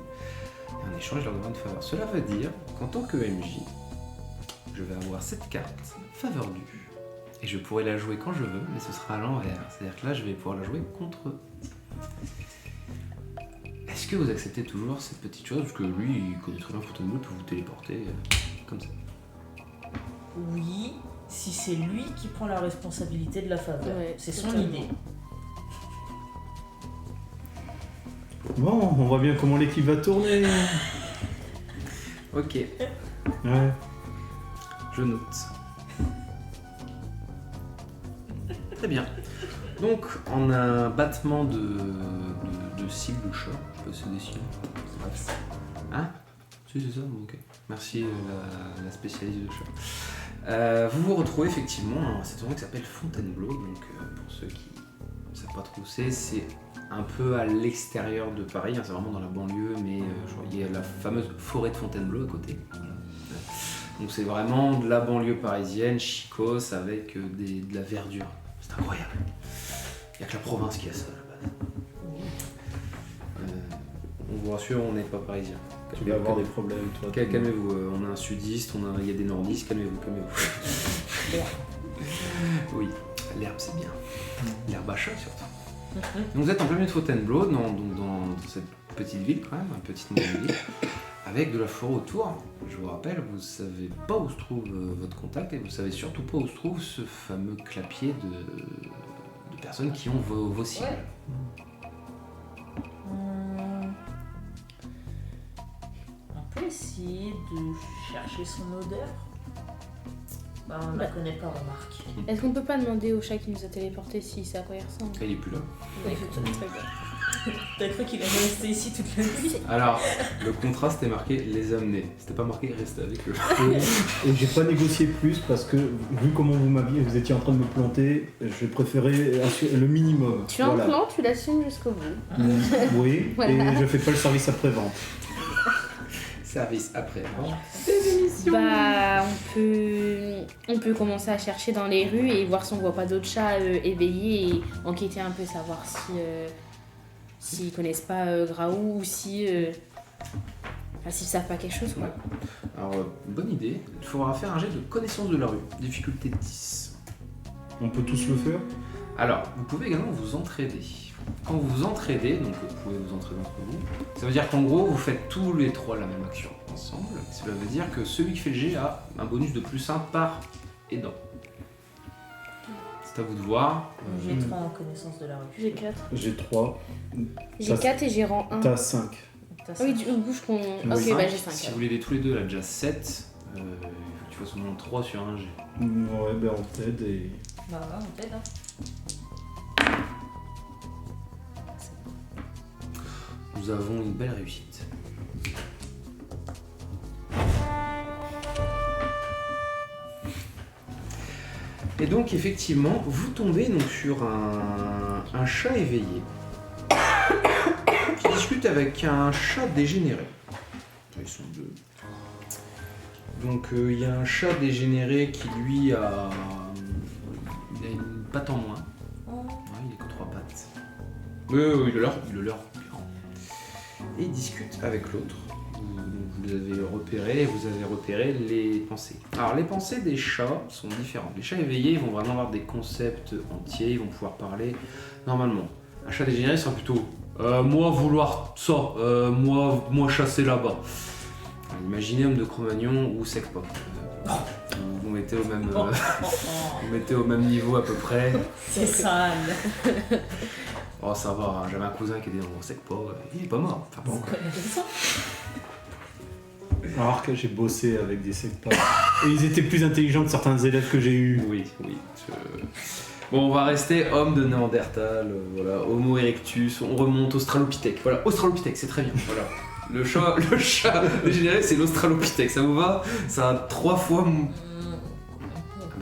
et en échange je leur demande une faveur. Cela veut dire qu'en tant que MJ, je vais avoir cette carte, faveur due, et je pourrai la jouer quand je veux, mais ce sera à l'envers, c'est-à-dire que là je vais pouvoir la jouer contre eux. Est-ce que vous acceptez toujours cette petite chose, parce que lui il connaît très bien Fontainebleau, il peut vous téléporter comme ça. Oui, si c'est lui qui prend la responsabilité de la faveur. Ouais, c'est son totalement. idée. Bon, on voit bien comment l'équipe va tourner. Ok, Ouais. je note. Très bien. Donc, en un battement de cils de chat, je sais pas si c'est des cils. Hein? Si, c'est ça? Ok. Merci la spécialiste de chat. Vous vous retrouvez effectivement à cet endroit qui s'appelle Fontainebleau. Donc, pour ceux qui ne savent pas trop où c'est un peu à l'extérieur de Paris. Hein, c'est vraiment dans la banlieue, mais il y a la fameuse forêt de Fontainebleau à côté. Donc, c'est vraiment de la banlieue parisienne, chicos, avec de la verdure. C'est incroyable. Il n'y a que la province qui a ça à la base. vous rassure, on n'est pas parisien. Tu vas avoir des problèmes, toi. Calmez-vous, on a un sudiste, il y a des nordistes, calmez-vous. Oui, l'herbe c'est bien. L'herbe à chat surtout. Donc vous êtes en plein milieu de Fontainebleau, dans cette petite ville quand même, une petite moyenne ville, avec de la forêt autour. Je vous rappelle, vous savez pas où se trouve votre contact et vous savez surtout pas où se trouve ce fameux clapier de personnes qui ont vos cibles. Ouais. On peut essayer de chercher son odeur. Bah, on la connaît pas, remarque. Est-ce qu'on peut pas demander au chat qui nous a téléporté si c'est à quoi il ressemble? Il est plus là. D'accord, très bien. T'as cru qu'il allait rester ici toute la nuit? Alors, le contrat c'était marqué les amener, c'était pas marqué rester avec eux. Et j'ai pas négocié plus parce que, vu comment vous étiez en train de me planter, j'ai préféré assurer le minimum. Tu as un plan, tu l'assumes jusqu'au bout. Oui, Voilà. et je fais pas le service après-vente. Service après. Bah, on peut commencer à chercher dans les rues et voir si on voit pas d'autres chats éveillés et enquêter un peu, savoir si s'ils connaissent pas Graou ou si s'ils savent pas quelque chose, quoi. Alors, bonne idée, il faudra faire un jet de connaissance de la rue, difficulté 10. On peut tous le faire. Alors, vous pouvez également vous entraider. Quand vous vous entraidez, donc vous pouvez vous entraider entre vous, ça veut dire qu'en gros, vous faites tous les trois la même action ensemble. Cela veut dire que celui qui fait le jet a un bonus de +1 par aidant. C'est à vous de voir. J'ai 3 en connaissance de la rue. J'ai 4. J'ai 3. J'ai 4 et j'ai rang 1. T'as 5. T'as Ah oui, ça. du coup, je compte. Ok, Cinq. bah j'ai 5. Si vous voulez les tous les deux, elle a déjà 7. Il faut que tu fasses au moins 3 sur un jet. Ouais, ben on t'aide et... Bah ouais, on t'aide. Hein. Nous avons une belle réussite. Et donc effectivement, vous tombez donc sur un chat éveillé qui discute avec un chat dégénéré. Ils sont deux. Donc il y a un chat dégénéré qui lui il a une patte en moins. Ouais, il est que 3 pattes. Il a l'air bien. Et il discute avec l'autre. Vous avez repéré les pensées. Alors les pensées des chats sont différentes. Les chats éveillés vont vraiment avoir des concepts entiers, ils vont pouvoir parler normalement. Un chat dégénéré sera plutôt moi vouloir ça, moi chasser là-bas. Imaginez homme de Cro-Magnon ou Secpop. Vous mettez au même vous mettez au même niveau à peu près. C'est sale. Oh ça va, j'avais un cousin qui était dans mon Secpop, il est pas mort. Enfin, pas encore. Alors que j'ai bossé avec des secpas. Et ils étaient plus intelligents que certains élèves que j'ai eus. Oui. Bon, on va rester homme de Néandertal, voilà, Homo erectus, on remonte Australopithèque. Voilà, Australopithèque, c'est très bien. Voilà. Le chat dégénéré, c'est l'Australopithèque, ça vous va? Ça a 3 fois.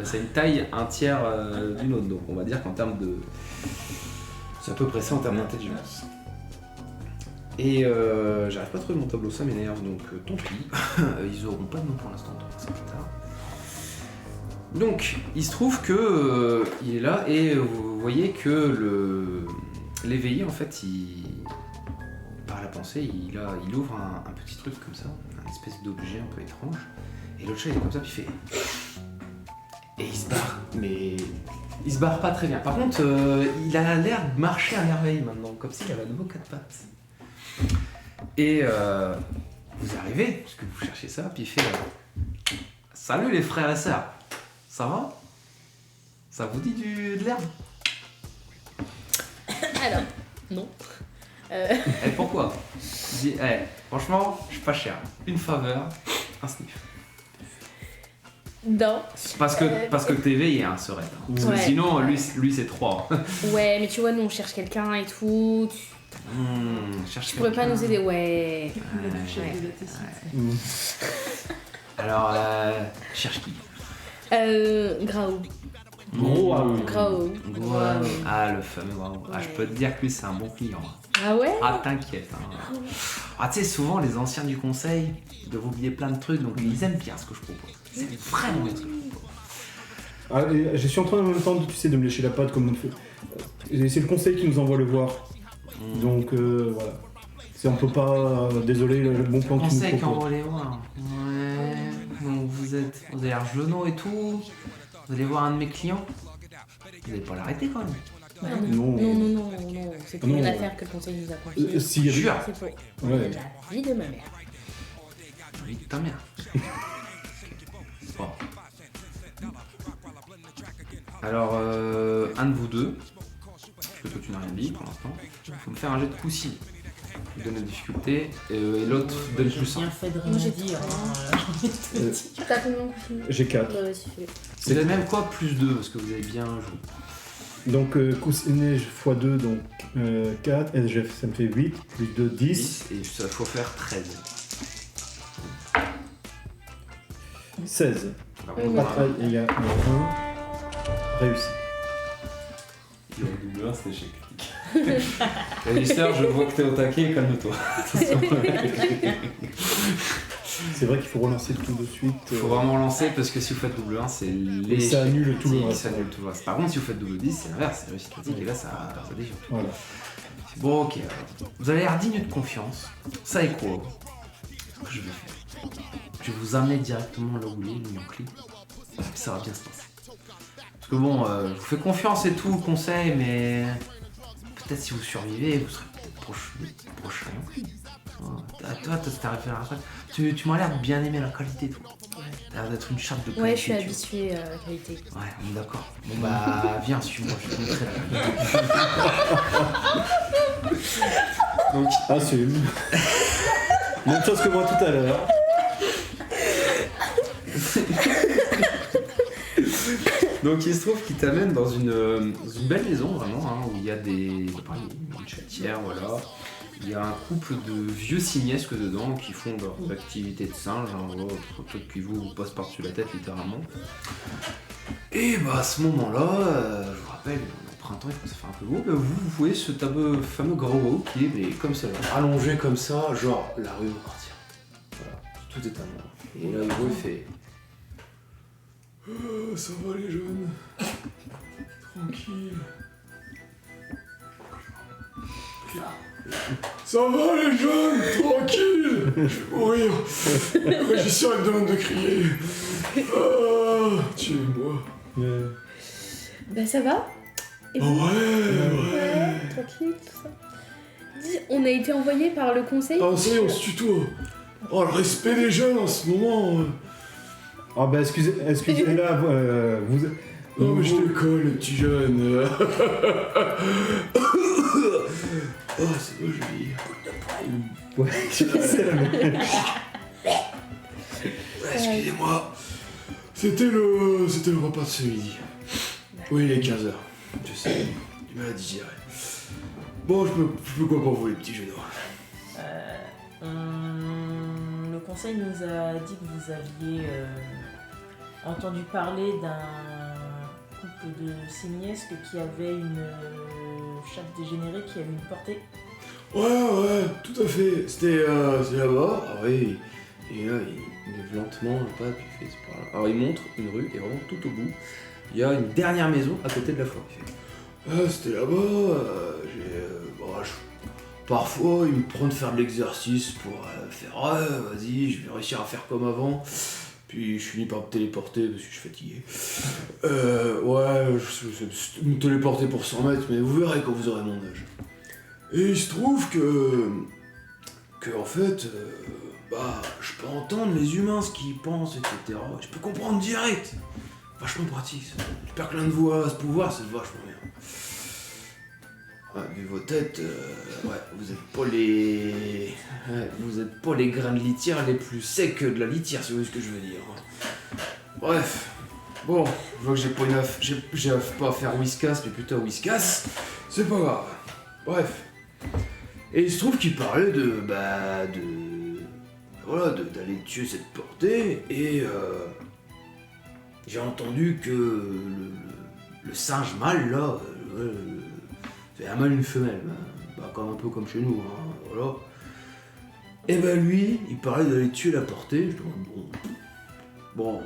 Ça a une taille un tiers d'une autre, donc on va dire qu'en termes de. C'est à peu près ça en termes d'intelligence. Et j'arrive pas à trouver mon tableau, ça m'énerve, donc tant pis. Ils auront pas de nom pour l'instant, donc ça plus tard. Donc, il se trouve que il est là et vous voyez que l'éveillé, en fait, par la pensée, il ouvre un petit truc comme ça, un espèce d'objet un peu étrange. Et l'autre chat, il est comme ça, puis il fait. Et il se barre, mais il se barre pas très bien. Par contre, il a l'air de marcher à merveille maintenant, comme s'il avait à nouveau 4 pattes. Et vous arrivez, parce que vous cherchez ça, puis il fait salut les frères et sœurs, ça va? Ça vous dit de l'herbe? Alors, non. Et pourquoi? Il dit, franchement, je suis pas cher. Une faveur, un sniff. Non. Parce que t'es éveillé, hein, serait. Parce que Ouais. sinon, lui c'est 3. Ouais, mais tu vois, nous on cherche quelqu'un et tout. Cherche Tu pourrais pas quelqu'un. nous aider, ouais. Alors, cherche qui? Graou. Gros Graou. Guan. Ah, le fameux Guan. Ah, je peux te dire que lui, c'est un bon client. Ah ouais? Ah, t'inquiète. Hein. Ah, tu sais, souvent, les anciens du conseil doivent oublier plein de trucs, donc ils aiment bien ce que je propose. C'est vraiment bien ce que je propose. Ah, et je suis en train en même temps, tu sais, de me lécher la patte comme on fait. Et c'est le conseil qui nous envoie le voir. Donc voilà. On peut pas... désolé, le bon plan que tu nous Conseil qu'en proposes. relais voir. Ouais. Donc vous avez l'air genoux et tout. Vous allez voir un de mes clients. Vous allez pas l'arrêter quand même. Bah, Non. non, c'est Non, une ouais. affaire que le conseil nous a confiée. S'il y avait- Jure. C'est faux. Ouais. La vie de ma mère. Oui, ta mère. Bon. Alors, un de vous deux, parce que toi tu n'as rien dit pour l'instant, il faut me faire un jet de coup si. Je donne la difficulté, et l'autre donne J'ai plus 1. bien fait de Moi, rien j'ai dire. Euh, T'as combien de coups? J'ai 4. Bah, vas-y, fais-le. C'est le même quoi, plus 2, parce que vous avez bien joué. Donc, neige x 2, donc 4. Et ça me fait 8. Plus 2, 10. 10, et ça faut faire 13. 16. Par Oui, contre, mais- Après, il y a un réussi. il y a le double 1, c'est échec critique. Alistair, je vois que t'es au taquet, calme-toi. C'est vrai qu'il faut relancer tout de suite. Faut vraiment lancer parce que si vous faites double 1, c'est Et l'échec ça annule tout le critique, reste. ça annule tout le reste. Par contre, si vous faites double 10, c'est l'inverse, c'est réussite critique et là ça déchire. Voilà. Bon, ok, alors, vous avez l'air digne de confiance. Ça est quoi ce que je vais faire? Je vais vous amener directement là où il est, mon client. Ça va bien se passer. Parce que bon, je vous fais confiance et tout, conseil, mais peut-être si vous survivez, vous serez peut-être proche mon client. Toi, t'es arrivé à la retraite. Tu m'as l'air de bien aimer la qualité, toi. T'as l'air d'être une chatte de qualité. Ouais, je suis tu vois. habituée à la qualité. Ouais, on est d'accord. Bon bah, viens, suis-moi, je te montrerai. Donc, Assume. Même chose que moi tout à l'heure. donc il se trouve qu'il t'amène dans une belle maison vraiment, hein, où il y a une chatière, voilà. Il y a un couple de vieux simiesques dedans qui font leurs activités de singe, hein, voilà, un truc qui vous passe par-dessus la tête littéralement. Et bah à ce moment-là, je vous rappelle, au printemps il commence à faire un peu beau, bah, vous voyez ce fameux gros qui est mais, comme ça, là, allongé comme ça, genre la rue va partir. Voilà, tout est à moi. Et là il fait... Ça va les jeunes. Tranquille. Ça va les jeunes, tranquille. Je vais mourir. Le régisseur il me demande de crier. Ah, tuez-moi. Bah, ça va? Et vous? Ouais. Tranquille, tout ça. Dis, on a été envoyé par le conseil. Ah, ça y est, on se tutoie. Oh, le respect des jeunes en ce moment. Ah bah excusez là, vous... Non, mais je décolle, les petits jeunes. Oh, c'est beau, joli. Ouais, c'est la même. Ouais, excusez-moi. C'était le repas de ce midi. Oui, il est 15h. Je sais, du mal à digérer. Bon, je peux quoi pour vous, les petits genoux? Le conseil nous a dit que vous aviez entendu parler d'un couple de simiesques qui avait une chatte dégénérée qui avait une portée. Ouais, tout à fait. C'était là-bas. Ah oui. Et là, il lève lentement le pas, puis il fait c'est par là. Alors il montre une rue, et vraiment tout au bout, il y a une dernière maison à côté de la forêt. Il fait, c'était là-bas. Parfois, il me prend de faire de l'exercice pour faire vas-y, je vais réussir à faire comme avant. Puis je finis par me téléporter parce que je suis fatigué. Je me téléporter pour 100 mètres, mais vous verrez quand vous aurez mon âge. Et il se trouve que en fait, je peux entendre les humains ce qu'ils pensent, etc. Je peux comprendre direct. Vachement pratique. Ça. J'espère que l'un de vous a ce pouvoir, c'est vachement bien. Ouais, vu vos têtes, vous êtes pas les grains de litière les plus secs de la litière, si vous voyez ce que je veux dire. Bref, bon, je vois que j'ai pas à faire whiskas, mais plutôt whiskas, c'est pas grave. Bref. Et il se trouve qu'il parlait d'aller tuer cette portée, et j'ai entendu que le singe mâle, là, c'est un mâle et une femelle, un peu comme chez nous, hein, voilà. Et lui, il parlait d'aller tuer la portée, je demande,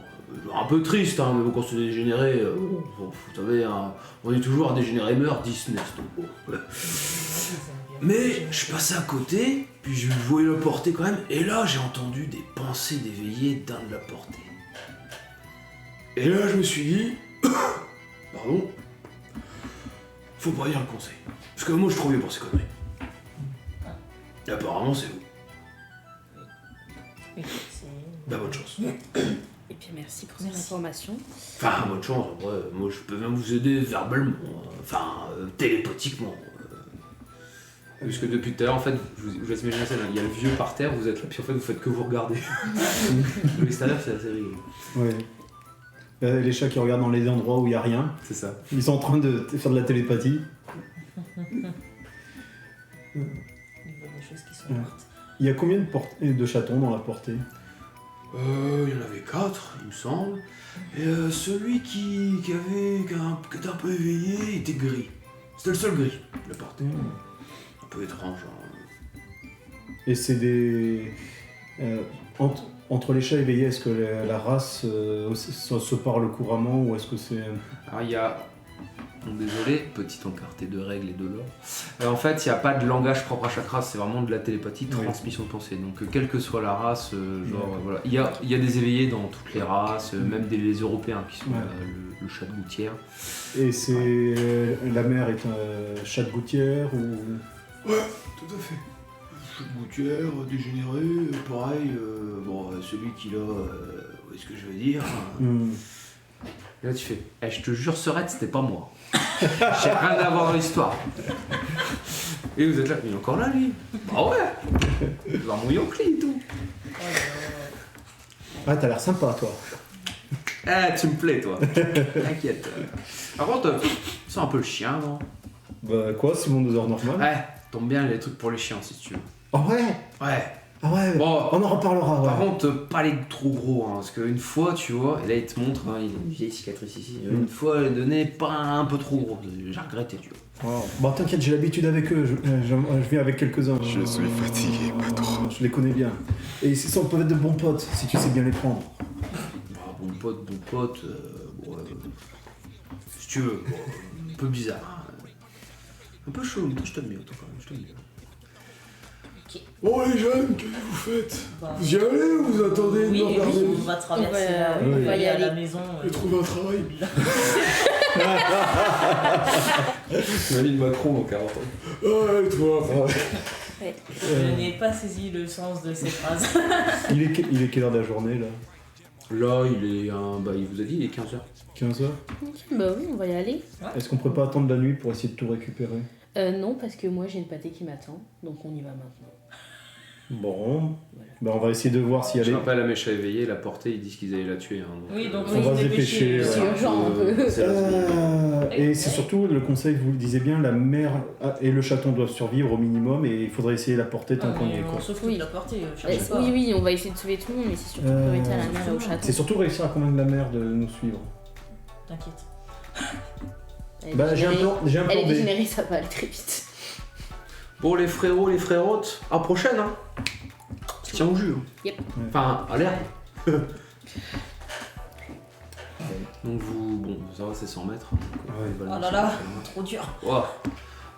un peu triste, hein, mais bon, quand c'est dégénéré, vous savez, hein, on est toujours un dégénéré meurt, Disney, donc bon, voilà. Mais je passais à côté, puis je voyais la portée quand même, et là j'ai entendu des pensées d'éveillé d'un de la portée. Et là je me suis dit, pardon, faut pas dire le conseil. Parce que moi je suis trop vieux pour ces conneries. Et apparemment c'est vous. Oui, c'est... Bah bonne chance. Et puis merci pour cette information. Enfin, bonne chance, en vrai, moi je peux même vous aider verbalement, télépathiquement. Parce que depuis tout à l'heure, en fait, je vous laisse imaginer la scène, il y a le vieux par terre, vous êtes là, puis en fait, vous faites que vous regarder. De l'extérieur, c'est assez rigolo. Ouais. Les chats qui regardent dans les endroits où il n'y a rien, C'est ça. ils sont en train de faire de la télépathie. Il voit des choses qui sont Ouais. mortes. Il y a combien de chatons dans la portée? Il y en avait 4, il me semble. Et celui qui était un peu éveillé, il était gris. C'était le seul gris, la portée. Un peu étrange. Hein. Et c'est des... entre les chats éveillés, est-ce que la race se parle couramment ou est-ce que c'est... Alors, il y a. Donc, désolé, petite encartée de règles et de lore. En fait, il n'y a pas de langage propre à chaque race, c'est vraiment de la télépathie, Oui. transmission de pensée. Donc, quelle que soit la race, genre, Ouais. voilà. Il y a des éveillés dans toutes les races, même les Européens qui sont Ouais. le chat de gouttière. Et c'est... la mère est un chat de gouttière ou... Ouais, tout à fait. Chute gouttière, dégénéré, pareil. Celui qui l'a. Vous voyez ce que je veux dire? Et là, tu fais, je te jure, Serette, c'était pas moi. J'ai rien à voir dans l'histoire. Et vous êtes là, il est encore là, lui. Bah ouais. Il va mon oncle et tout. Ah, t'as l'air sympa, toi. Tu me plais, toi. T'inquiète. Par contre, c'est un peu le chien, non? Bah quoi, Simon de heures normal? Ouais, tombe bien les trucs pour les chiens, si tu veux. Ah ouais. Ouais. Ah ouais, Bon. on en reparlera, ouais. Par contre, pas les trop gros, hein, parce qu'une fois, tu vois, et là il te montre, hein, il a une vieille cicatrice ici, une fois elle donnait pas un peu trop gros, j'ai regretté, tu vois. Wow. Bon, t'inquiète, j'ai l'habitude avec eux, je viens avec quelques-uns. Je suis fatigué, patron. Je les connais bien. Et ils peuvent être de bons potes, si tu sais bien les prendre. Bah, bon pote, si tu veux, bon, un peu bizarre. Hein. Un peu chaud, mais toi je t'aime bien, toi quand même, je te dis. Bon, les jeunes, qu'est-ce que vous faites? Bah, Vous y allez ou vous attendez de oui, me oui, regarder? on va traverser On va- la rue, on on va va y aller à la aller. maison. J'ai trouvé un travail. Emmanuel Macron dans 40 ans. Ouais, toi, Je n'ai pas saisi le sens de ces phrases. Il est quelle heure de la journée, là? Là, il vous a dit, il est 15h. 15h? Bah oui, on va y aller. Est-ce qu'on pourrait pas attendre la nuit pour essayer de tout récupérer? Non, parce que moi j'ai le pâté qui m'attend, donc on y va maintenant. Bon, bah on va essayer de voir si elle Je est... rappelle à mes chats éveillés, la portée, ils disent qu'ils allaient la tuer. Hein, Oui, donc on va se dépêcher. dépêcher, C'est ouais. urgent un peu. C'est la Et c'est surtout, le conseil, vous le disiez bien, la mère et le chaton doivent survivre au minimum et il faudrait essayer la portée tant qu'on y est, quoi. On sauve toute Oui. la portée, Ouais, cherchez pas. oui, on va essayer de sauver tout le monde, mais c'est surtout priorité à la mère et au chaton. C'est surtout réussir à convaincre la mère de nous suivre. T'inquiète. Elle est Bah j'ai un dégénérée. plan Elle est B. dégénérée, ça va aller très vite. Bon, les frérots, les frérotes, à prochaine, hein. Tiens au jus. Hein. Yep. Enfin, à l'air. Donc bon, ça va, c'est 100 mètres. Donc, Ouais. les Oh ballons là sont là, pas très loin. trop dur. Ouah.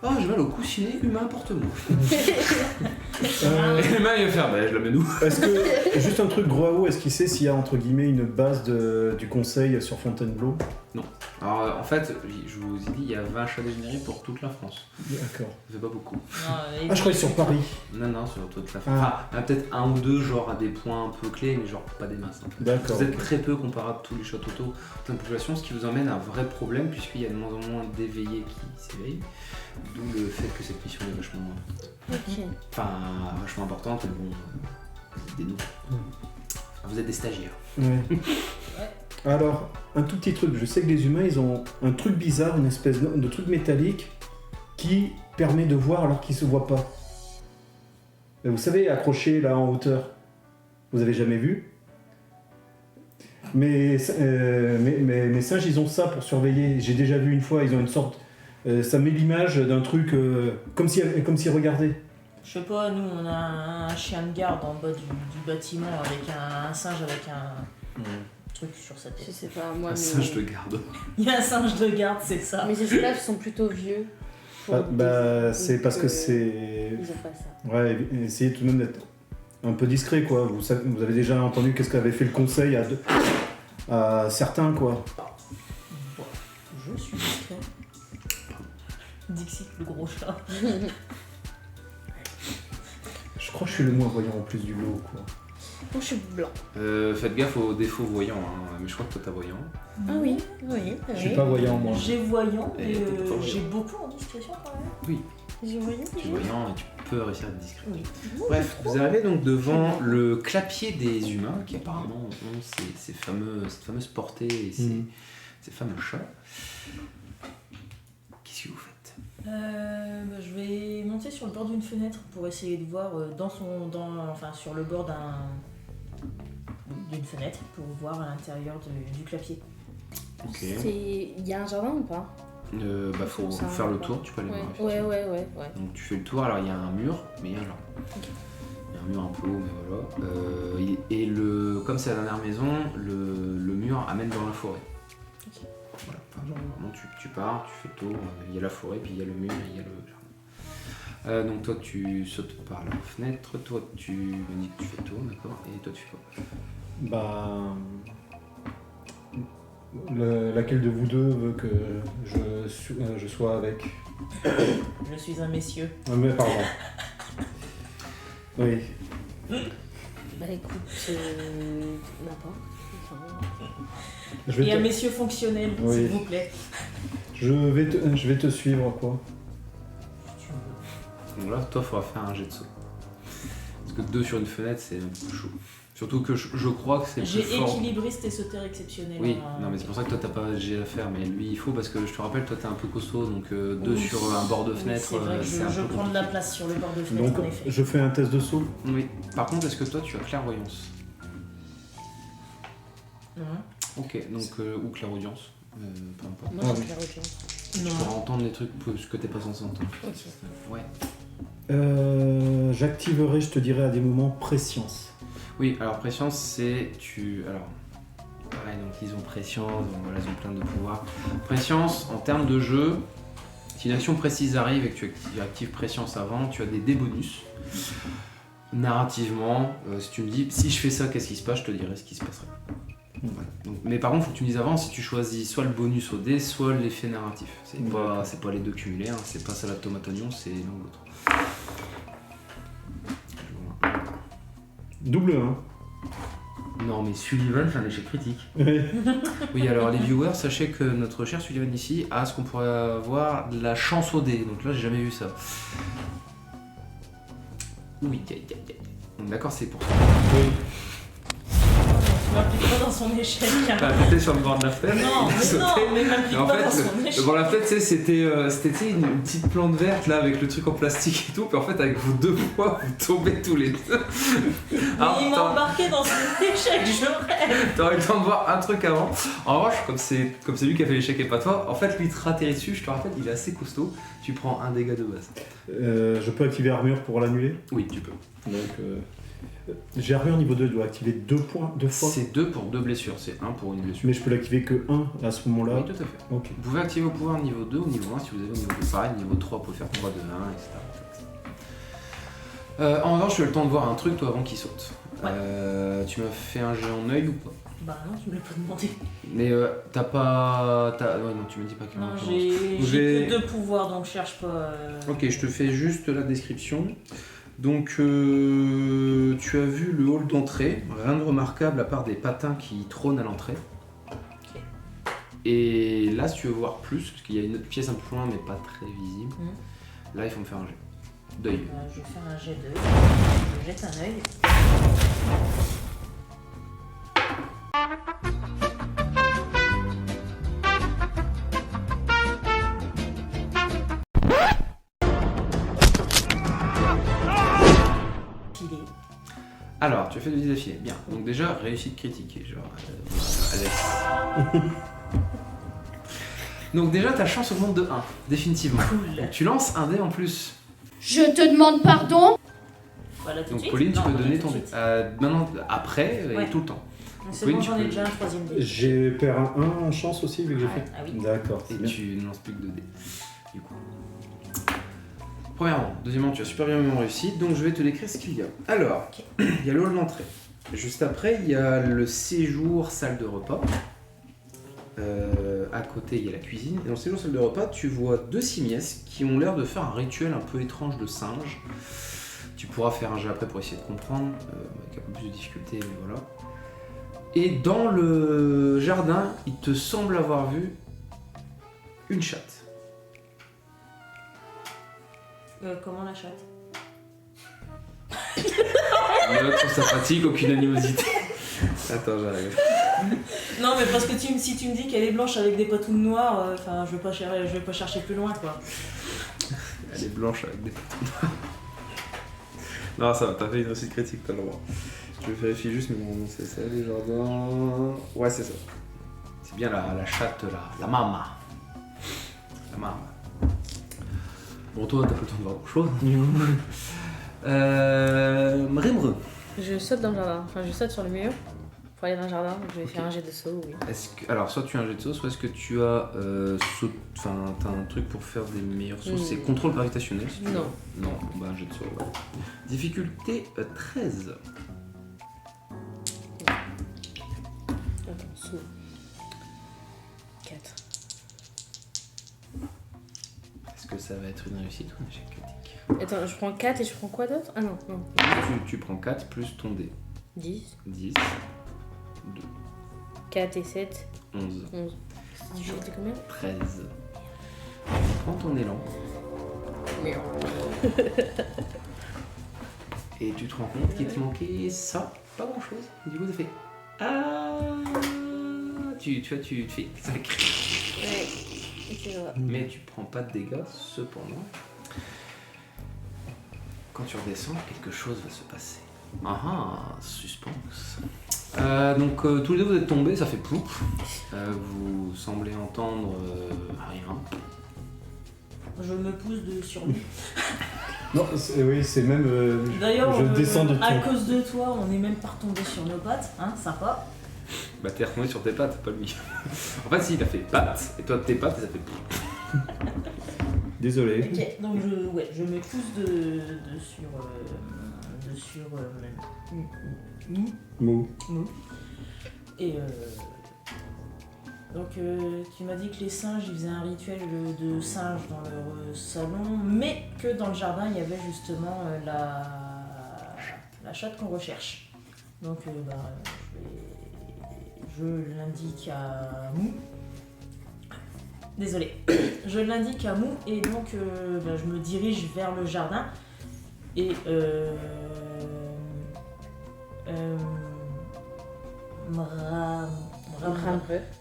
Ah, j'ai mal au coussinet humain, porte-moi. Euh, Et les mains, il va faire, bah, je la mets où? Est-ce que, juste un truc gros à eau, est-ce qu'il sait s'il y a entre guillemets une base du conseil sur Fontainebleau? Alors, en fait, je vous ai dit, il y a 20 chats dégénérés pour toute la France. D'accord. Ça fait pas beaucoup. Ah, je croyais sur Paris. Non, sur toute la France. Ah. Enfin, il y en a peut-être un ou deux, genre, à des points un peu clés, mais genre, pas des masses. Hein. D'accord. Vous êtes ok. très peu comparable à tous les chats totaux de la population, ce qui vous emmène à un vrai problème, puisqu'il y a de moins en moins d'éveillés qui s'éveillent. D'où le fait que cette mission est vachement, vachement importante. Et bon, vous êtes des nouveaux. Vous êtes des stagiaires. Ouais. Alors, un tout petit truc. Je sais que les humains, ils ont un truc bizarre, une espèce de truc métallique qui permet de voir alors qu'ils se voient pas. Vous savez, accroché là en hauteur. Vous avez jamais vu? Mais mes singes, ils ont ça pour surveiller. J'ai déjà vu une fois, ils ont une sorte... ça met l'image d'un truc comme s'ils regardaient. Je sais pas, nous on a un chien de garde en bas du bâtiment avec un singe avec un truc sur sa Je tête. sais pas, moi. Un singe de garde. Il y a un singe de garde, c'est ça. Mes esclaves sont plutôt vieux. C'est parce que c'est... Ils ont pas ça. Ouais, essayez tout de même d'être un peu discret, quoi. Vous avez déjà entendu qu'est-ce qu'avait fait le conseil à certains, quoi. Bon, je suis discret. Dixit, le gros chat. Je crois que je suis le moins voyant en plus du lot, quoi. Moi, je suis blanc. Faites gaffe aux défauts voyants, hein. Mais je crois que toi t'as voyant. Ah oui, oui. Je suis pas voyant, moi. J'ai voyant, Et mais t'es pas voyant. j'ai beaucoup en discrétion quand même. J'ai voyant. Tu es voyant et tu peux réussir à être discret. Oui. Bref, vous arrivez donc devant le clapier des humains qui apparemment ont cette fameuse portée et ces fameux chats. Qu'est-ce que vous faites? Je vais monter sur le bord d'une fenêtre pour essayer de voir sur le bord d'une fenêtre pour voir à l'intérieur du clapier. Ok. Il y a un jardin ou pas? Faut Ça, faire le ouais. tour, tu peux aller Ouais, voir. ouais. Donc tu fais le tour, alors il y a un mur, mais il y a un jardin. Ok. Il y a un mur un peu haut, mais voilà. Comme c'est la dernière maison, le mur amène dans la forêt. Ok. Voilà. Enfin, genre, vraiment, tu pars, tu fais le tour, il y a la forêt, puis il y a le mur et il y a le jardin. Donc toi tu sautes par la fenêtre, toi tu me dis que tu fais le tour, d'accord, et toi tu fais quoi? Laquelle de vous deux veut que je sois avec? Je suis un messieurs. Ah, mais pardon. Oui. Bah écoute, n'importe. Enfin, Je Et un vais, messieurs fonctionnel, Oui. s'il vous plaît. je vais te suivre, quoi. Si tu veux. Donc là, toi, il faudra faire un jet de saut. Parce que 2 sur une fenêtre, c'est un peu chaud. Surtout que je crois que c'est le J'ai plus fort. équilibriste et sauteur exceptionnel. Oui, hein. non mais c'est pour ça que toi t'as pas de jet à faire, mais lui il faut parce que je te rappelle, toi t'es un peu costaud, donc 2 Oui. sur un bord de Oui, fenêtre, c'est vrai que c'est un je peu prends de la compliqué. place sur le bord de fenêtre, Donc, en effet. je fais un test de saut. Oui, par contre, est-ce que toi tu as clairvoyance? Non. Ok, donc, ou clairaudience, peu importe. moi, Ah j'ai oui. clairaudience. Tu pourras entendre des trucs que t'es pas censé entendre. Ok. Ouais. J'activerai, je te dirai, à des moments préscience. Oui, alors préscience, c'est alors, pareil, donc ils ont préscience, donc voilà, ils ont plein de pouvoirs. Préscience, en termes de jeu, si une action précise arrive et que tu actives préscience avant, tu as des bonus. Narrativement, si tu me dis, si je fais ça, qu'est-ce qui se passe, je te dirai ce qui se passerait. Ouais. Donc, mais par contre, il faut que tu me dises avant si tu choisis soit le bonus au dé, soit l'effet narratif. C'est pas les deux cumulés, hein, c'est pas salade tomate oignon, c'est l'un ou l'autre. Double 1. Non mais Sullivan c'est un échec critique. Oui, alors les viewers, sachez que notre cher Sullivan ici a ce qu'on pourrait avoir de la chance au dé, donc là j'ai jamais vu ça. Oui, donc d'accord, c'est pour ça. Oui. Tu m'impliques pas dans son échec. T'as appuyé sur le bord de la fenêtre. Non, il a mais sauté. non, mais m'implique En pas dans fait, son le échec. bord de la fenêtre, tu sais, c'était tu sais, une petite plante verte là avec le truc en plastique et tout, puis en fait avec vos deux poids, vous tombez tous les deux. Alors, Mais il m'a embarqué dans son échec, je rêve. t'aurais eu le temps de voir un truc avant. En revanche, comme c'est lui qui a fait l'échec et pas toi, en fait lui te ratterrit dessus, je te rappelle, il est assez costaud, tu prends un dégât de base. Je peux activer armure pour l'annuler. Oui, tu peux. Donc, j'ai armure niveau 2, je dois activer 2 points, 2 fois. C'est 2 pour 2 blessures, c'est 1 pour une blessure. Mais je peux l'activer que 1 à ce moment-là. Oui, tout à fait. Ok. Vous pouvez activer vos pouvoirs niveau 2 ou niveau 1 si vous avez au niveau 2. Pareil, niveau 3, vous pouvez faire combat de 1, etc. En revanche, tu as le temps de voir un truc toi avant qu'il saute. Ouais. Tu m'as fait un jet en œil ou pas? Bah non, tu me l'as pas demandé. Mais t'as pas. Ouais, non, tu me dis pas qu'il y a Non, un j'ai que 2 pouvoirs, donc cherche pas. Ok, je te fais juste la description. Donc, tu as vu le hall d'entrée, rien de remarquable à part des patins qui trônent à l'entrée. Ok. Et là, si tu veux voir plus, parce qu'il y a une autre pièce un peu loin mais pas très visible, là il faut me faire un jet d'œil. Je vais faire un jet d'œil. Je jette un œil. Filé. Alors, tu as fait 2 défis, bien. Donc déjà, réussite critique, genre, Alex. Donc déjà, ta chance augmente de 1, définitivement. Cool. Donc, tu lances un dé en plus. Je te demande pardon. Voilà tout de Donc suite. Pauline, tu Non, peux pas donner tout ton de dé. suite. Maintenant, après, et Ouais. tout le temps. C'est Oui, bon, tu j'en ai peux- déjà un troisième dé. J'ai perdu un 1 en chance aussi, vu que j'ai fait. Ah oui. D'accord, Et c'est bien. tu ne lances plus que 2 dés. Du coup. Premièrement. Deuxièmement, tu as super bien réussi, donc je vais te décrire ce qu'il y a. Alors, il y a le hall d'entrée. Juste après, il y a le séjour salle de repas. À côté, il y a la cuisine. Et dans le séjour salle de repas, tu vois 2 simiesses qui ont l'air de faire un rituel un peu étrange de singe. Tu pourras faire un jet après pour essayer de comprendre, avec un peu plus de difficulté, mais voilà. Et dans le jardin, il te semble avoir vu une chatte. Comment la chatte? Note pour sa pratique, aucune animosité. Attends, j'arrive. Non, mais parce que si tu me dis qu'elle est blanche avec des patounes noires, enfin, je vais pas chercher plus loin, quoi. Elle est blanche avec des boutons. Non, ça va, t'as fait une réussite critique, t'as le droit. Je vérifie juste, mais non, c'est ça, les jardins. Ouais, c'est ça. C'est bien la chatte, la mama. La mama. Bon, toi, t'as pas le temps de voir grand chose. Mrimre. Je saute dans le jardin, enfin je saute sur le mur pour aller dans le jardin, donc je vais faire un jet de saut, oui. Alors, soit tu as un jet de saut, soit est-ce que tu as t'as un truc pour faire des meilleurs sauts. C'est contrôle gravitationnel. Si tu Non. veux. Non, bah un jet de saut, ouais. Difficulté 13. Attends, saut. 4. Est-ce que ça va être une réussite ou un échec critique? Attends, je prends 4 et je prends quoi d'autre? Ah non, non. Tu prends 4 plus ton dé. 10, 10, 2, 4 et 7, 11, 11. J'étais combien? 13. Prends ton élan et tu te rends compte qu'il te manquait ça, pas grand chose. Et du coup, tu fais ah, tu fais ça fait Ouais, c'est vrai. mais tu prends pas de dégâts. Cependant, quand tu redescends, quelque chose va se passer. Ah ah, suspense. Donc tous les deux vous êtes tombés, ça fait plouf. Vous semblez entendre rien. Je me pousse sur lui. Non, oui, c'est même. D'ailleurs, je descends de à ton. cause de toi, on est même pas retombé sur nos pattes, hein, sympa. Bah t'es retombé sur tes pattes, pas lui. En fait si, il a fait pattes, et toi tes pattes, et ça fait plouf. Désolé. Ok, donc je me pousse Mou. Et donc tu m'as dit que les singes ils faisaient un rituel de singes dans leur salon, mais que dans le jardin il y avait justement la chatte qu'on recherche. Donc je l'indique à Mou. Désolée. Je l'indique à Mou et donc je me dirige vers le jardin et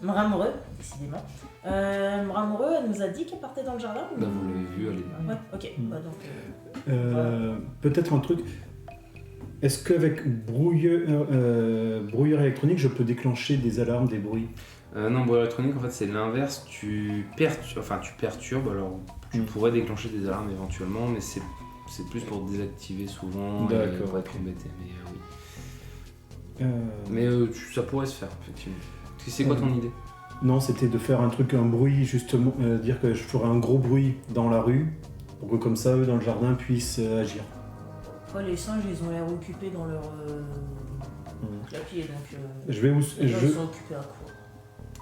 Mramreux, décidément. Mramreux, elle nous a dit qu'elle partait dans le jardin ou... Bah vous l'avez vu, elle est là. Ouais, ok. Bah, donc, Peut-être un truc. Est-ce qu'avec brouilleur électronique, je peux déclencher des alarmes, des bruits? Non, brouilleur électronique en fait c'est l'inverse, tu perturbes, alors tu pourrais déclencher des alarmes éventuellement, mais c'est plus pour désactiver souvent et D'accord, pour être ok. embêté, mais oui. Mais ça pourrait se faire, effectivement. C'est quoi ton idée? Non, c'était de faire un bruit, justement, dire que je ferais un gros bruit dans la rue, pour que comme ça, eux, dans le jardin, puissent agir. ouais, les singes, ils ont l'air occupés dans leur clapier, donc Je vais les gens ils sont occupés à quoi?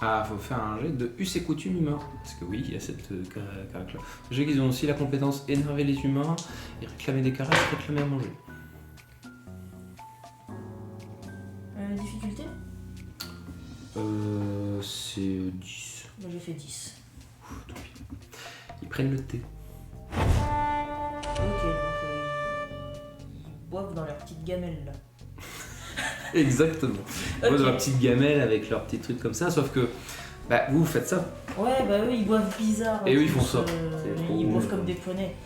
Ah, faut faire un jet de us et coutume humain. Parce que oui, il y a cette carac là. J'ai qu'ils ont aussi la compétence énerver les humains et réclamer des caresses, réclamer à manger. Difficulté? C'est 10. Moi j'ai fait 10. Ils prennent le thé. Ok, donc ils boivent dans leur petite gamelle là. Exactement. Ils Ok. boivent dans leur petite gamelle avec leurs petits trucs comme ça, sauf que bah, vous faites ça. Ouais, bah eux ils boivent bizarre. Et eux, ils tous, font ça. C'est trop Ils bon. boivent comme des poneys.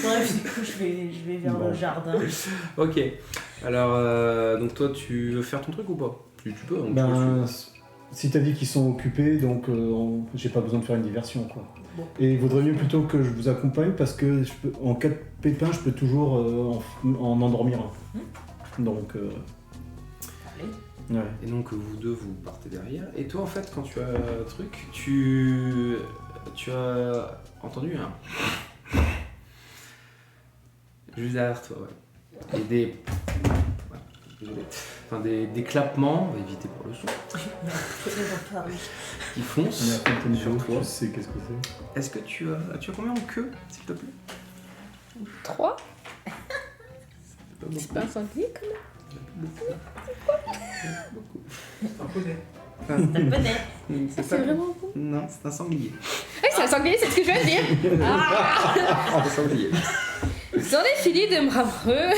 Bref, du coup, je vais vers Bon. le jardin. Ok. Alors, donc toi, tu veux faire ton truc ou pas? Tu peux. Donc Ben, Si t'as dit qu'ils sont occupés, donc j'ai pas besoin de faire une diversion, quoi. Bon. Et il vaudrait mieux plutôt que je vous accompagne parce que en cas de pépin, je peux toujours en endormir un. Donc. Ouais. Et donc vous deux vous partez derrière. Et toi en fait quand tu as un truc, tu as entendu un juste derrière toi, ouais. Et des désolé. Enfin des clappements, on va éviter pour le son, qui foncent sur toi. Je sais qu'est-ce que c'est. Est-ce que tu as combien en queue, s'il te plaît? 3. C'est pas C'est pas un sanglier quand même. T'as le bonnet. C'est C'est vraiment bon. Non, c'est un sanglier. Ah, c'est un sanglier, c'est ce que je viens de dire. C'est un sanglier. Dans les filets de Mramreux.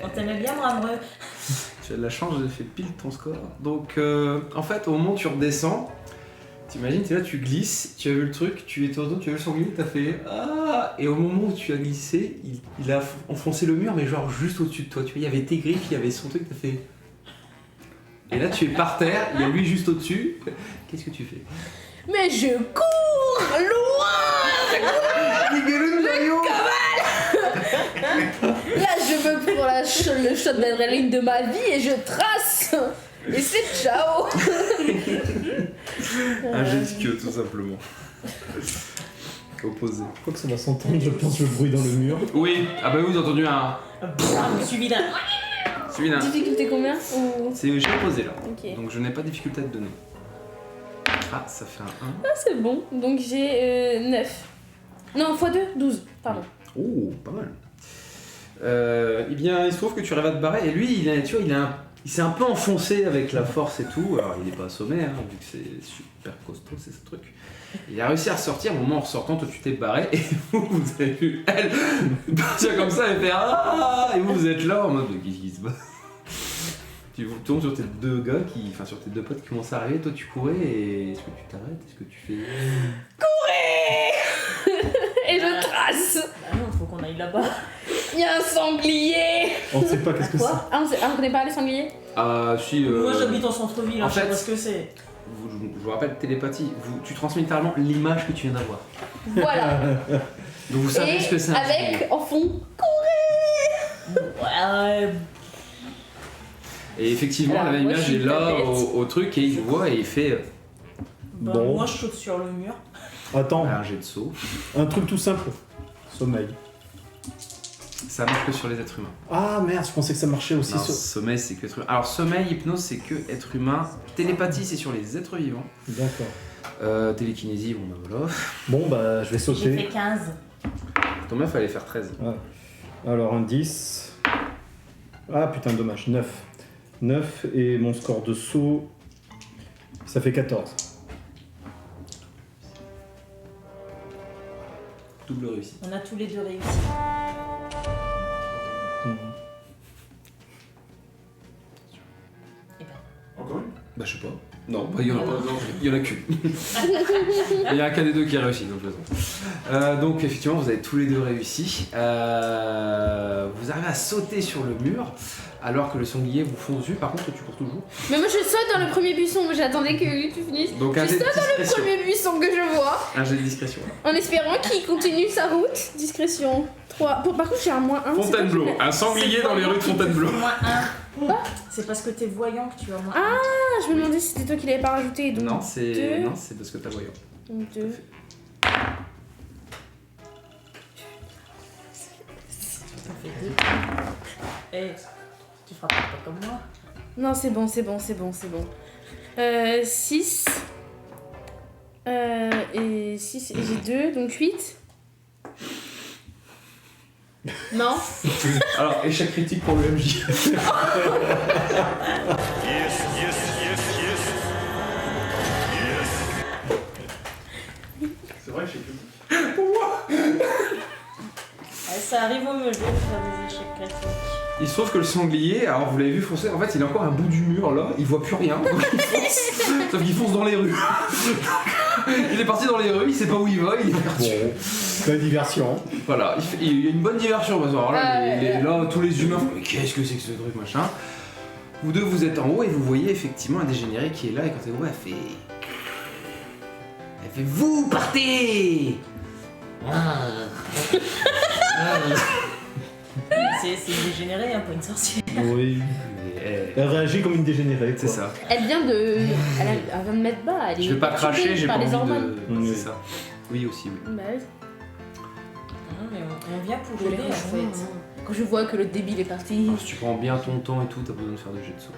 On t'aimait bien, Bramreux. Tu as de la chance, j'ai fait pile ton score. Donc, en fait, au moment où tu redescends, t'imagines, t'es là, tu glisses, tu as vu le truc, tu es autour d'eau, tu as vu le sanglier, t'as fait ah. Et au moment où tu as glissé, il a enfoncé le mur, mais genre juste au-dessus de toi. Tu vois, il y avait tes griffes, il y avait son truc, t'as fait. Et là, tu es par terre, il y a lui juste au-dessus. Qu'est-ce que tu fais? Mais je cours loin. Là, je me prends le shot d'adrénaline de ma vie et je trace. Et c'est ciao. Un jet de queue, tout simplement. Opposé. Je crois que ça va s'entendre, je pense, le bruit dans le mur. Oui, ah bah oui, vous avez entendu un. Suivi d'un. Celui-là. Difficulté combien ou... C'est j'ai posé là. Ok. Donc je n'ai pas de difficulté à te donner. Ah, ça fait un 1. Ah, c'est bon. Donc j'ai 9. Non, x2, 12. Pardon. Oh, pas mal. Eh bien, il se trouve que tu arrives à te barrer et lui, il s'est un peu enfoncé avec la force et tout. Alors, il n'est pas assommé, hein, vu que c'est super costaud, c'est ce truc. Il a réussi à ressortir. Au moment en ressortant, toi, tu t'es barré et vous avez vu elle partir comme ça et faire ah. Et vous êtes là en mode mais qu'est-ce qui se passe? Tu tombes sur tes deux gars sur tes deux potes qui commencent à arriver. Toi, tu courais et est-ce que tu t'arrêtes? Est-ce que tu fais Et je trace. Ah non, faut qu'on aille là-bas. Il y a un sanglier. On sait pas qu'est-ce que c'est. Quoi? Ah, on connaît pas les sangliers? Ah, si. Moi j'habite en centre-ville, en je sais fait, pas ce que c'est. Je vous rappelle, télépathie, tu transmets littéralement l'image que tu viens d'avoir. Voilà. Donc vous savez Et ce que c'est un sanglier. avec, en fond, Ouais, Et effectivement, Alors, la moi, image je est suis là bête. au truc et il voit et il fait bah, Bon. moi je saute sur le mur. Attends, un jet de saut. un truc tout simple. Sommeil. Ça marche que sur les êtres humains. Ah merde, je pensais que ça marchait aussi Non, sur... sommeil, c'est que être humain. Alors, sommeil, hypnose, c'est que être humain. Télépathie, c'est sur les êtres vivants. D'accord. Télékinésie, bon bah voilà. Bon bah je vais J'ai fait sauter. 15. Ton meuf fallait faire 13. Alors un 10. Ah putain, dommage, 9. 9 et mon score de saut, ça fait 14. Double réussite. On a tous les deux réussi. Encore une? Bah, je sais pas. Non, bah, il y en a pas. Il y en a qu'une. Il y a qu'un des deux qui a réussi, donc je plaisante. Donc, effectivement, vous avez tous les deux réussi. Vous arrivez à sauter sur le mur alors que le sanglier vous fonce dessus. Par contre, tu cours toujours. Mais moi je saute dans le premier buisson, moi j'attendais que tu finisses. Donc, Je un jet de saute dans le discrétion. premier buisson que je vois, Un jet de discrétion. en espérant qu'il continue sa route. Discrétion. 3. Bon, par contre j'ai un moins 1. Fontainebleau. Un sanglier dans les rues de Fontainebleau. Moins 1. C'est parce que t'es voyant que tu as moins 1. Ah, je me demandais si c'était toi qui l'avais pas rajouté. Donc Non, c'est deux. non, c'est parce que t'as voyant. Donc 2. Ça fait 2. Eh, tu feras pas comme moi. Non, c'est bon, c'est bon, c'est bon, c'est bon. 6. Et 6, et j'ai 2, donc 8. Non. Alors, échec critique pour le MJ. C'est vrai, échec critique. Ça arrive au mieux, je vais faire des échecs critiques. Il se trouve que le sanglier, alors vous l'avez vu foncer, en fait il est encore à un bout du mur là, il voit plus rien, donc il fonce, sauf qu'il fonce dans les rues. Il est parti dans les rues, il sait pas où il va, il est perdu. Bon, la diversion. Voilà, il y a une bonne diversion parce que alors là, là tous les humains font mais qu'est-ce que c'est que ce truc machin. Vous deux, vous êtes en haut et vous voyez effectivement un dégénéré qui est là et quand elle voit, elle fait... vous partez. C'est dégénéré, hein, pas une sorcière. Oui. Elle réagit comme une dégénérée. C'est ça. Elle vient de mettre bas. Elle Je est vais pas cracher, j'ai pas par les envie hormones. de... Oui. C'est ça. Oui aussi, oui. Bah oui. Non, mais on vient pour Je les l'aider en rejoins, fait. hein. Quand je vois que le débile est parti, Si tu prends bien ton temps et tout, t'as pas besoin de faire de jet de saut.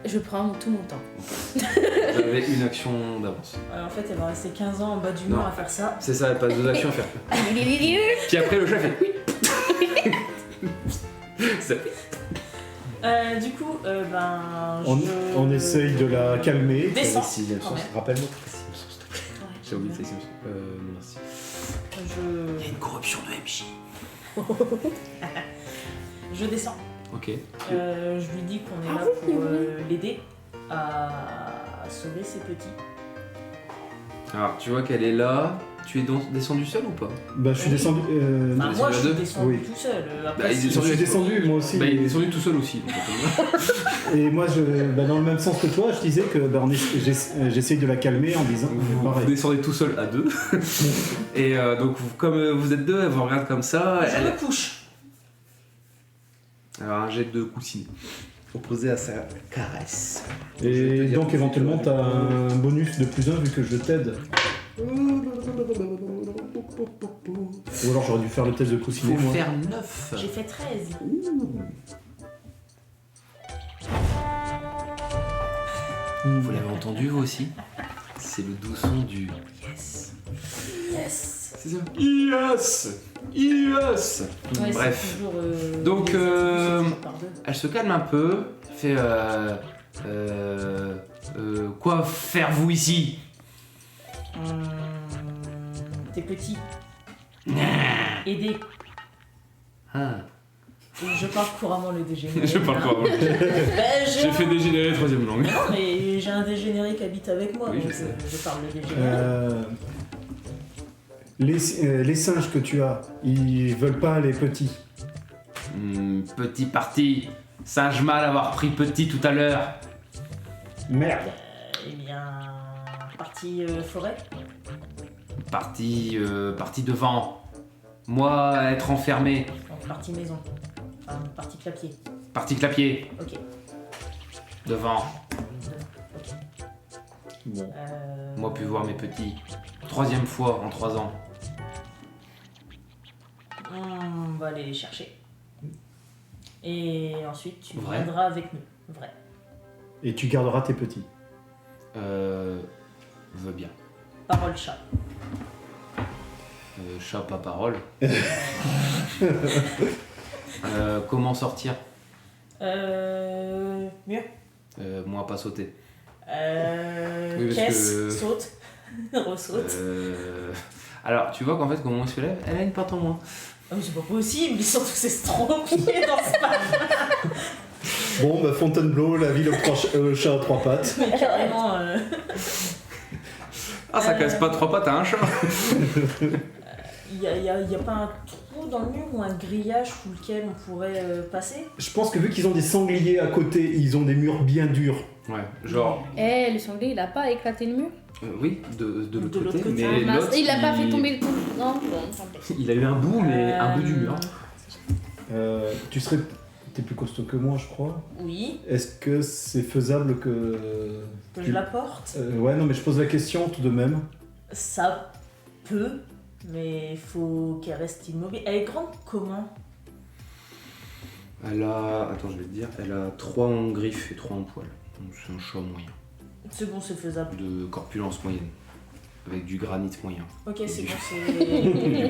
je prends tout mon temps. Vous avez une action d'avance. En fait, elle va rester 15 ans en bas du Non. mur à faire ça. C'est ça, elle passe 2 actions à faire. Puis après, le chat fait oui. Ça- Du coup, On essaye de la calmer. Descends. Simpson. Quand même. Rappelle-moi. Simpson, s'il te plaît. J'ai oublié de dire Simpson. Non, merci. Je... Il y a une corruption de MJ. je descends. Ok. Je lui dis qu'on est là pour l'aider à sauver ses petits. Alors, tu vois qu'elle est là. Tu es descendu seul ou pas? Bah, je suis descendu. Enfin, moi, je suis deux. descendu Oui. tout seul. Après, Bah, il est si- Je suis descendu, moi aussi. Bah, il est descendu tout seul aussi. donc, Et moi, dans le même sens que toi, je disais que j'essaye de la calmer en disant. vous pareil. descendez tout seul à 2. Et donc, comme vous êtes deux, elle vous regarde comme ça. je Elle... me couche. Alors, un jet de coussinet. Opposé à sa caresse. Je vais te Et dire donc, tout de suite, éventuellement, t'as un bonus de +1 vu que je t'aide. Ou alors, j'aurais dû faire le test de Il coussinet, faut moi. faire 9. J'ai fait 13. Vous l'avez entendu vous aussi? C'est le doux son du yes. Yes. C'est ça. Yes. Yes. Ouais, Bref. c'est toujours, Donc, par deux. Elle se calme un peu. Fait quoi faire vous ici? T'es petit. Aider. Ah. Je parle couramment le dégénéré. Je parle hein. quoi? J'ai fait dégénérer 3ème langue. Non, mais j'ai un dégénéré qui habite avec moi, Oui, donc je sais. je parle le dégénéré. Les singes que tu as, ils veulent pas les petits. Petit parti. Singe mal avoir pris petit tout à l'heure. Merde. Eh bien, partie forêt. Parti devant. Moi être enfermé. Donc partie maison. Enfin, partie clapier. Parti clapier. Ok. Devant. Bon. Moi pu voir mes petits. 3ème fois en 3 ans. On va aller les chercher. Et ensuite, tu Vrai. viendras avec nous. Vrai. Et tu garderas tes petits. Veut bien. Parole chat. Chat pas parole. Comment sortir? Mur. Moi pas sauter. Oui, parce Caisse. que- Saute. Ressaute. Alors tu vois qu'en fait comment on se lève, elle a une patte en moins. Oh, mais c'est pas possible, ils sont tous estropiés dans ce parc. Bon, bah Fontainebleau, la ville au chat à 3 pattes. Mais carrément. Ah ça casse pas 3 pattes à un chat. Il y a pas un trou dans le mur ou un grillage sous lequel on pourrait passer? Je pense que vu qu'ils ont des sangliers à côté, ils ont des murs bien durs. Ouais, genre Eh, le sanglier, il a pas éclaté le mur? oui, de l'autre De l'autre côté, côté. Ah, mais mince. l'autre Il a pas fait tomber le tout. Non, bon, tant pis. il a eu un bout mais un bout du mur. T'es plus costaud que moi, je crois. Oui, Est-ce que c'est faisable que que je la porte. Ouais, non, mais je pose la question tout de même. Ça peut, mais il faut qu'elle reste immobile. Elle est grande comment? Elle a, attends je vais te dire, elle a 3 en griffes et 3 en poils. Donc c'est un chat moyen, C'est bon, c'est faisable. de corpulence moyenne, avec du granit moyen. Ok, c'est Du- bon,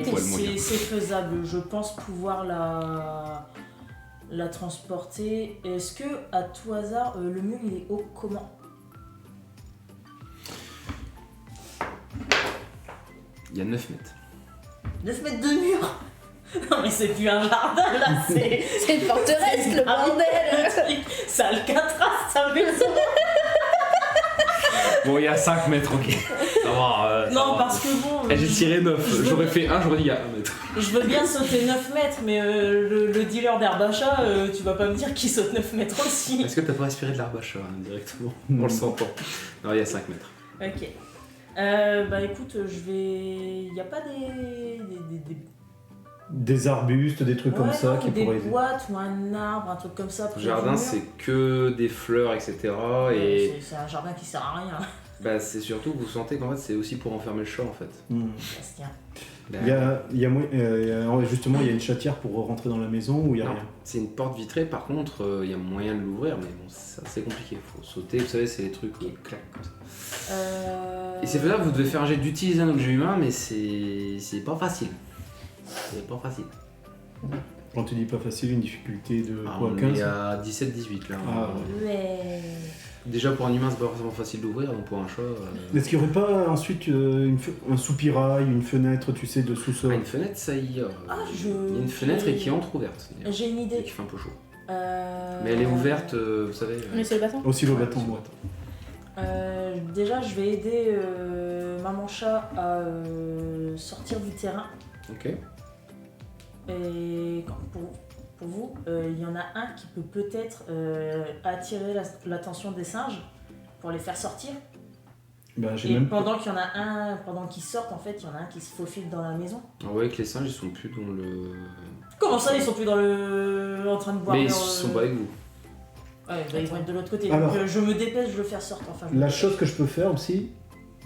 Du poil moyen. c'est faisable. Je pense pouvoir la transporter. Est-ce que, à tout hasard, le mur il est haut comment? Il y a 9 mètres. 9 mètres de mur? Non mais c'est plus un jardin là, c'est... C'est une forteresse, le bordel! C'est Alcatraz, sa maison. Bon il y a 5 mètres, ok. Ça va, Non, parce que bon. J'ai tiré 9, j'aurais fait 1, j'aurais dit il y a 1 mètre. Je veux bien sauter 9 mètres, mais le dealer d'herbe à chat, tu vas pas me dire qu'il saute 9 mètres aussi. Est-ce que t'as pas respiré de l'herbe à chat directement Non. On le sent pas. Non, il y a 5 mètres. Ok. Bah écoute, je vais. Y a pas Des arbustes, des trucs comme Ouais, ça non, qui des pourraient aider. boîtes ou un arbre, un truc comme ça. Le près jardin, du mur. c'est que des fleurs, etc. Et C'est un jardin qui sert à rien. bah, c'est surtout que vous sentez qu'en fait, c'est aussi pour enfermer le chat en fait. Ça se tient. Bah, Justement, il y a une chatière pour rentrer dans la maison ou il y a non, rien. c'est une porte vitrée, par contre, il y a moyen de l'ouvrir, mais bon, c'est compliqué. Faut sauter, vous savez, c'est des trucs clac comme ça. Et c'est faisable, vous devez faire un jet d'utiliser un objet humain, mais c'est pas facile. C'est pas facile. Quand tu dis pas facile, une difficulté de quoi, On 15 est à 17-18 là. Ah, Ouais. Déjà pour un humain, c'est pas forcément facile d'ouvrir, donc pour un chat. Est-ce qu'il n'y aurait pas ensuite un soupirail, une fenêtre, tu sais, de sous-sol? Une fenêtre, ça y est. Ah, Il y a une fenêtre et qui est entrouverte. d'ailleurs. J'ai une Et idée. qui fait un peu chaud. Mais elle est ouverte, vous savez. Mais c'est le bâton. Aussi le bâton. sur le ouais. bâton. Déjà, je vais aider Maman Chat à sortir du terrain. Ok. Et pour vous, il y en a un qui peut peut-être attirer l'attention des singes pour les faire sortir. Bah, j'ai Et même pendant qu'il y en a un, pendant qu'ils sortent, en fait, il y en a un qui se faufile dans la maison. On voit que les singes, ils sont plus dans le. Comment ça, ils sont plus en train de boire Mais ils leur, sont pas avec vous. Ouais, bah, ils vont être de l'autre côté. Alors- Donc je me dépêche de le faire sortir. Enfin, je me La dépêche. chose que je peux faire aussi,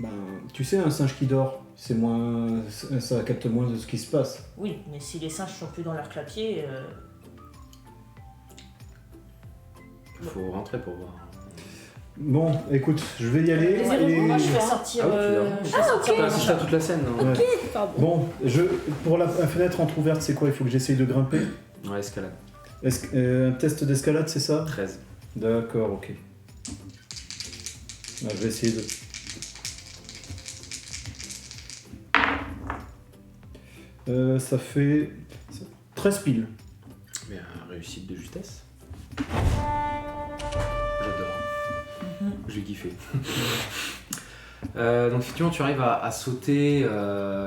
ben, tu sais, un singe qui dort, c'est moins, ça capte moins de ce qui se passe. Oui, mais si les singes sont plus dans leur clapier, Faut rentrer pour voir. Bon, écoute, je vais y aller. moi je et- fais sortir. Ah oui, tu l'as. je fais sortir T'as Maman assisté Chat. à toute la scène, non Ouais. Pardon. Bon, pour la fenêtre entrouverte, c'est quoi? Il faut que j'essaye de grimper? Ouais, escalade. Un test d'escalade, c'est ça? 13. D'accord, ok. Ah, je vais essayer de... Ça fait 13 piles. Mais réussite de justesse. J'adore. J'ai kiffé. Donc effectivement tu arrives à sauter,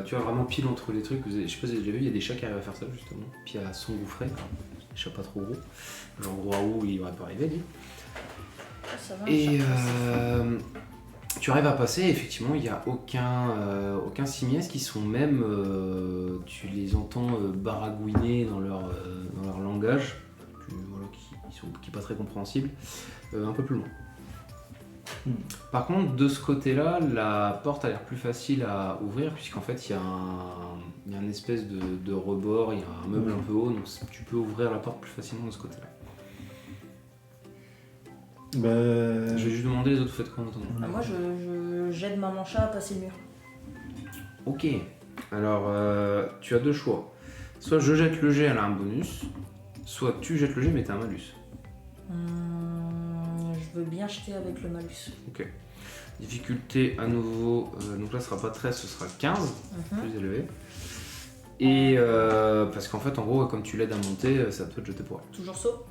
tu vois vraiment pile entre les trucs. Je sais pas si vous avez déjà vu, il y a des chats qui arrivent à faire ça justement. Puis à s'engouffrer, des chats pas trop gros. Genre gros Raoult, il aurait pas arrivé lui. Ça va, Et ça passe. tu arrives à passer, effectivement il n'y a aucun simiès qui sont même, tu les entends baragouiner dans leur langage, voilà, qui est pas très compréhensible, un peu plus loin. Par contre, de ce côté-là, la porte a l'air plus facile à ouvrir, puisqu'en fait, il y a une espèce de rebord, il y a un meuble un peu haut, donc tu peux ouvrir la porte plus facilement de ce côté-là. Bah... Je vais juste demander les autres, vous faites quoi en attendant? Ah, moi j'aide Maman Chat à passer le mur. Ok, alors tu as deux choix. Soit je jette le jet, elle a un bonus, soit tu jettes le jet, mais t'as un malus. Je veux bien jeter avec le malus. Ok. Difficulté à nouveau, donc là ce sera pas 13, ce sera 15, plus élevé. Et parce qu'en fait, en gros, comme tu l'aides à monter, ça peut te jeter pour elle. Toujours saut.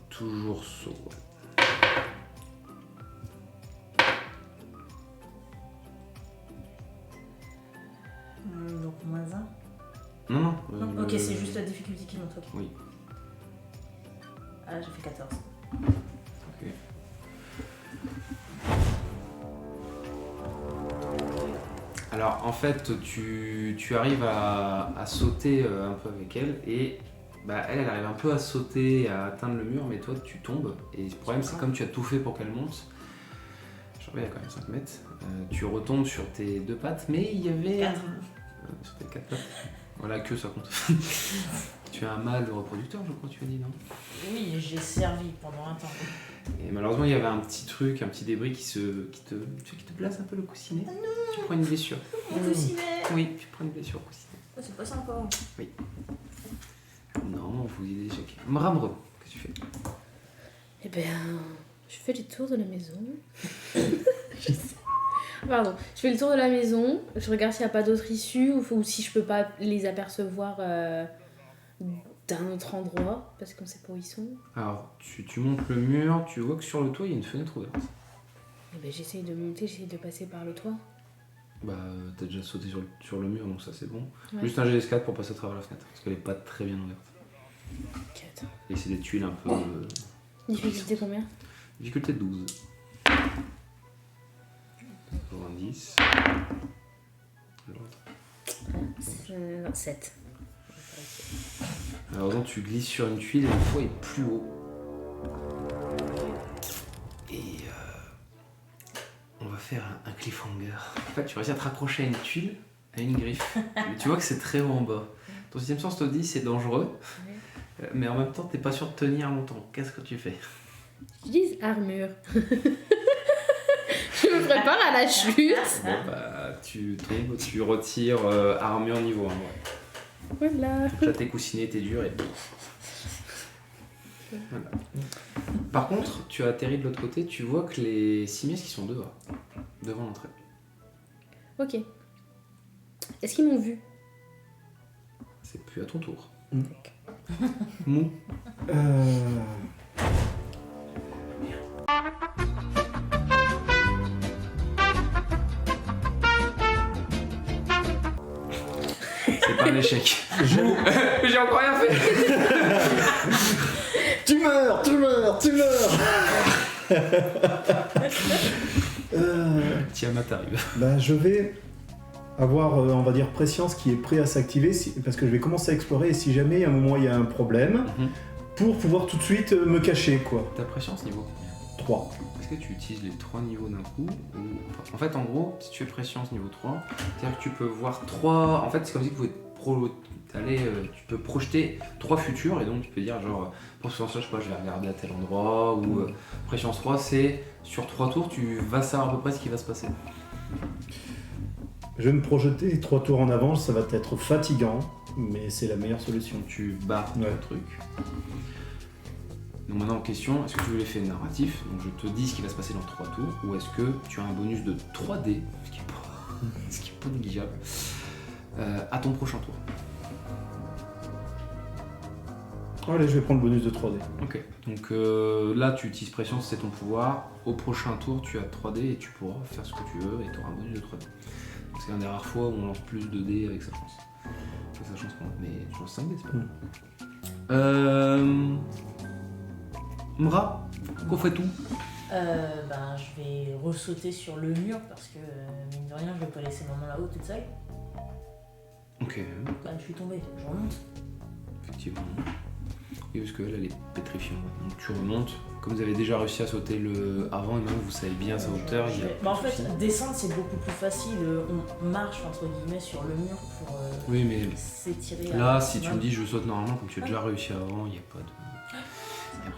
Toujours saut, ouais. Donc moins 1. Non. Ok, c'est juste la difficulté qui monte. Ok. Oui. Ah, j'ai fait 14. Ok. Alors en fait, tu arrives à sauter un peu avec elle et bah, elle arrive un peu à sauter, à atteindre le mur, mais toi tu tombes. Et le problème c'est comme tu as tout fait pour qu'elle monte, je reviens, il y a quand même 5 mètres, tu retombes sur tes deux pattes, mais il y avait... 4. Sur tes 4 pattes. Voilà, que ça compte. Tu as un mâle reproducteur, je crois, tu as dit, non? Oui, j'ai servi pendant un temps. Et malheureusement, il y avait un petit truc, un petit débris qui te place un peu le coussinet. Tu prends une blessure. Mon coussinet. Oui, tu prends une blessure au coussinet. Oh, c'est pas sympa. Non, vous y échec. Mramre, qu'est-ce que tu fais? Eh ben, je fais le tour de la maison. Pardon, je fais le tour de la maison, je regarde s'il n'y a pas d'autres issues ou si je peux pas les apercevoir d'un autre endroit parce qu'on sait pas où ils sont. Alors, tu montes le mur, tu vois que sur le toit, il y a une fenêtre ouverte. Eh ben, j'essaye de monter, j'essaye de passer par le toit. Bah, t'as déjà sauté sur le mur, donc ça c'est bon. Ouais. Juste un jet d'escalade pour passer à travers la fenêtre, parce qu'elle est pas très bien ouverte. 4. Et c'est des tuiles un peu... Difficulté combien? difficulté 12. 90. Non, 7. Alors donc tu glisses sur une tuile et le foie est plus haut. Et on va faire un cliffhanger. En fait tu réussis à te raccrocher à une tuile, à une griffe. Mais tu vois que c'est très haut en bas. Ton sixième sens te dit c'est dangereux. Mais en même temps t'es pas sûr de tenir longtemps. Qu'est-ce que tu fais? J'utilise armure. Je me prépare à la chute. Bon bah tu tombes, tu retires armure niveau 1. Ouais. Voilà. Donc là t'es coussiné, t'es dur et... Voilà. Par contre, tu as atterri de l'autre côté, tu vois que les simiès qui sont devant l'entrée. Ok. Est-ce qu'ils m'ont vu? C'est plus à ton tour. D'accord. Mou. C'est pas un échec. J'ai encore rien fait. Tu meurs. Tiamat arrive. Bah, je vais avoir, on va dire, préscience qui est prêt à s'activer parce que je vais commencer à explorer et si jamais à un moment il y a un problème, pour pouvoir tout de suite me cacher, quoi. Ta pression ce niveau 3. Est-ce que tu utilises les 3 niveaux d'un coup ou... En fait, en gros, si tu es prescience niveau 3, c'est-à-dire que tu peux voir 3... En fait, c'est comme si tu pouvais tu peux projeter 3 futurs et donc tu peux dire genre, pour ce sens-là, je sais pas, je vais regarder à tel endroit ou prescience 3, c'est sur 3 tours, tu vas savoir à peu près ce qui va se passer. Je vais me projeter 3 tours en avant, ça va être fatigant, mais c'est la meilleure solution. Donc tu barres Ouais. le truc. Donc maintenant en question, est-ce que tu veux l'effet narratif? Donc je te dis ce qui va se passer dans 3 tours, ou est-ce que tu as un bonus de 3D, ce qui est pas négligeable, à ton prochain tour. Allez, je vais prendre le bonus de 3D. Ok, donc là tu utilises pression, c'est ton pouvoir. Au prochain tour, tu as 3D et tu pourras faire ce que tu veux et tu auras un bonus de 3D. Donc, c'est une des rares fois où on lance plus de dés avec sa chance. Avec sa chance, mais je lance 5 dés, c'est pas mal. Mra, qu'on fait tout? Ben, je vais ressauter sur le mur parce que, mine de rien, je vais pas laisser maman là-haut toute seule. Ok, Bah, je suis tombée, je remonte. effectivement. Oui, parce qu'elle, elle est pétrifiante. Donc tu remontes. Comme vous avez déjà réussi à sauter le avant et maintenant vous savez bien à sa hauteur, il y a Bah, en fait, descendre c'est beaucoup plus facile. On marche entre guillemets sur le mur pour Oui, mais s'étirer. là, si tu me dis je saute normalement, comme tu as déjà réussi avant, il n'y a pas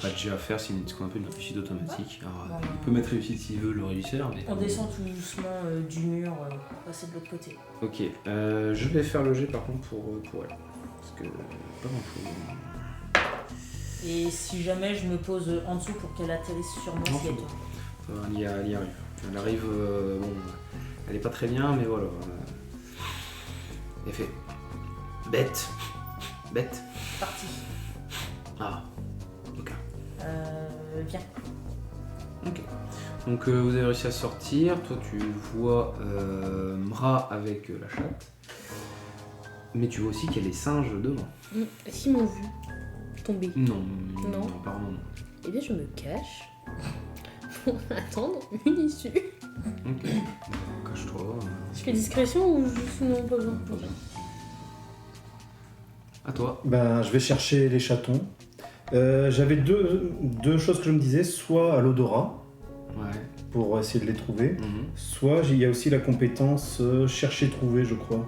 de jet à faire, c'est ce qu'on appelle une réussite automatique. Alors, il peut mettre réussite s'il veut, le régisseur, mais... On descend tout doucement du mur pour passer de l'autre côté. Ok, je vais faire le jet par contre pour elle. Parce que pas grand chose. Et si jamais je me pose en dessous pour qu'elle atterrisse sur moi, Non, s'il y a c'est tout. bon. Elle y arrive. Elle arrive, bon, elle est pas très bien, mais voilà. Elle fait bête. Parti. Ah, ok. Viens. Ok. Donc vous avez réussi à sortir. Toi, tu vois Mra avec la chatte. Mais tu vois aussi qu'il y a les singes devant. Est-ce qu'ils m'ont vu tomber? Non, Non. apparemment non. Eh bien, je me cache pour attendre une issue. Ok. Cache-toi. Je fais discrétion ou juste non, pas besoin? À toi. Ben, je vais chercher les chatons. J'avais deux choses que je me disais, soit à l'odorat, Ouais. pour essayer de les trouver, Mhm. soit il y a aussi la compétence chercher, trouver, je crois.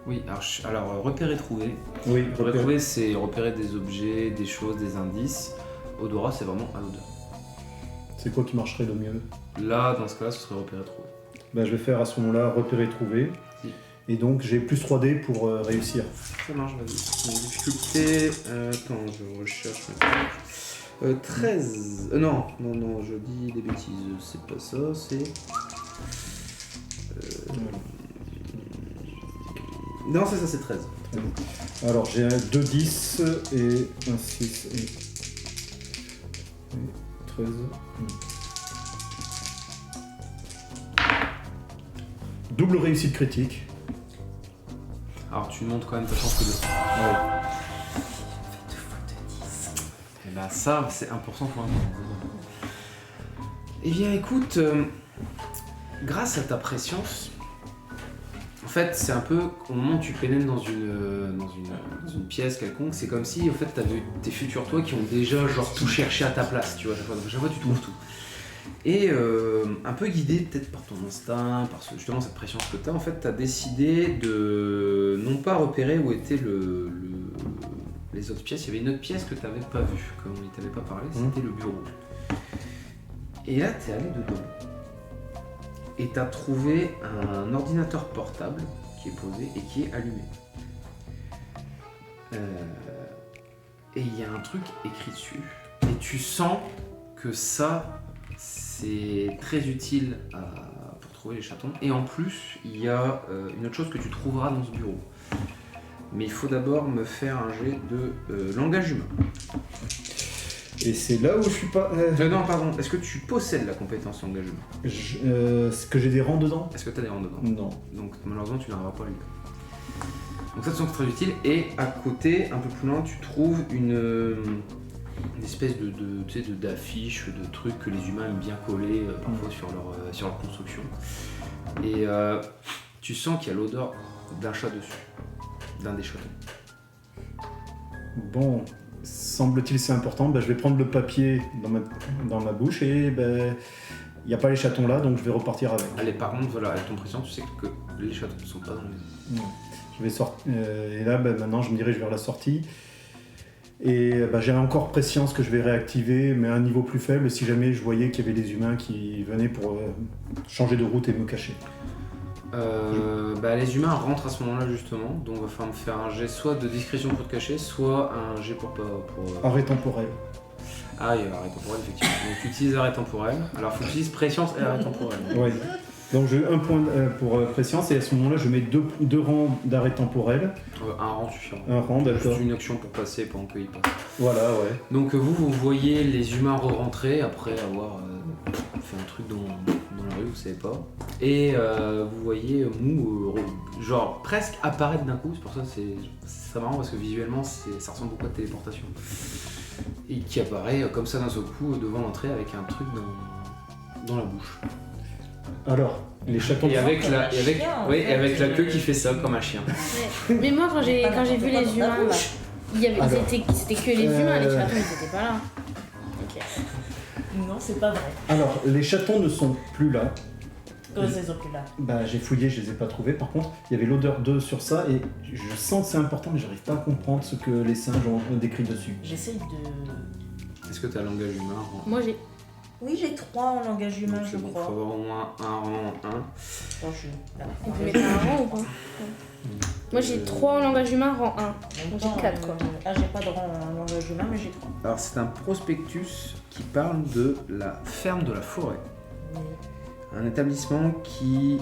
Oui, alors repérer, trouver. Oui, Repérer, trouver, c'est repérer des objets, des choses, des indices. Odorat, c'est vraiment à l'odeur. C'est quoi qui marcherait le mieux? Là, dans ce cas-là, ce serait repérer, trouver. Ben, je vais faire à ce moment-là repérer, trouver. Si. Et donc j'ai plus 3D pour réussir. Ça marche, vas-y. Une difficulté. Attends, je recherche. 13. Non, je dis des bêtises. C'est pas ça, c'est. Non, c'est ça, c'est 13. Alors j'ai un 2 10 et un 6 et 13. double réussite critique. Alors tu montes quand même ta chance que 2. Ouais. Et bah ça, c'est 1% pour un. Eh bien écoute, grâce à ta préscience, en fait c'est un peu au moment où tu pénètres dans une pièce quelconque, c'est comme si en fait t'as vu tes futurs toi qui ont déjà genre tout cherché à ta place, tu vois, chaque fois tu trouves tout. Et un peu guidé peut-être par ton instinct, par justement cette préscience que t'as, en fait t'as décidé de non pas repérer où étaient les autres pièces. Il y avait une autre pièce que t'avais pas vue, comme on ne t'avait pas parlé, c'était le bureau. Et là, t'es allé dedans. Et t'as trouvé un ordinateur portable qui est posé et qui est allumé. Et il y a un truc écrit dessus. Et tu sens que ça, c'est très utile pour trouver les chatons. Et en plus, il y a une autre chose que tu trouveras dans ce bureau. Mais il faut d'abord me faire un jet de langage humain. Et c'est là où je suis pas... Non, pardon. Est-ce que tu possèdes la compétence langage humain? Est-ce que j'ai des rangs dedans? Est-ce que tu as des rangs dedans? Non. Donc malheureusement, tu n'arriveras pas à lui. Donc ça, c'est très utile. Et à côté, un peu plus loin, tu trouves une espèce d'affiche, de trucs que les humains aiment bien coller parfois sur leur construction. Et tu sens qu'il y a l'odeur d'un chat dessus. D'un des chatons. Bon, semble-t-il c'est important, je vais prendre le papier dans ma bouche et il n'y a pas les chatons là, donc je vais repartir avec. Allez, par contre, voilà, avec ton pression, tu sais que les chatons ne sont pas dans les maisons. Je vais sortir, et là maintenant je me dirige vers la sortie. Et j'ai encore prescience que je vais réactiver, mais à un niveau plus faible, si jamais je voyais qu'il y avait des humains qui venaient pour changer de route et me cacher. Les humains rentrent à ce moment-là justement, donc il va falloir me faire un jet soit de discrétion pour te cacher, soit un jet pour Arrêt temporel. Ah, il y a arrêt temporel effectivement. Donc tu utilises arrêt temporel. Alors faut que tu utilises préscience et arrêt temporel. Ouais. Donc j'ai un point pour préscience et à ce moment-là je mets deux rangs d'arrêt temporel. Un rang suffira. Un rang, d'accord. Juste une action pour passer pendant qu'il passe. Voilà, ouais. Donc vous voyez les humains re-rentrer après avoir fait un truc dans la rue, vous savez pas. Et vous voyez Mou genre presque apparaître d'un coup, c'est pour ça c'est marrant parce que visuellement ça ressemble beaucoup à téléportation. Et qui apparaît comme ça d'un seul coup devant l'entrée avec un truc dans la bouche. Alors, les chatons... Et avec la queue qui fait ça comme un chien. Ouais. Mais moi quand j'ai vu les humains là, c'était que les humains, les chatons ils étaient pas là. Ok. Non, c'est pas vrai. Alors, les chatons ne sont plus là. Comment ça, ils sont plus là? J'ai fouillé, je les ai pas trouvés. Par contre, il y avait l'odeur d'eux sur ça et je sens que c'est important, mais j'arrive pas à comprendre ce que les singes ont décrit dessus. J'essaye de... Est-ce que tu as un langage humain? Moi j'ai. Oui, j'ai 3 en langage humain, je Il faut crois. avoir au moins un rang 1. Attends, je... Là. On peut mettre un rang ou pas? Moi j'ai 3 en langage humain, rang 1. Donc j'ai 4 quoi. Ah, j'ai pas de rang en langage humain, mais j'ai 3. Alors c'est un prospectus qui parle de la ferme de la forêt. Oui. Un établissement qui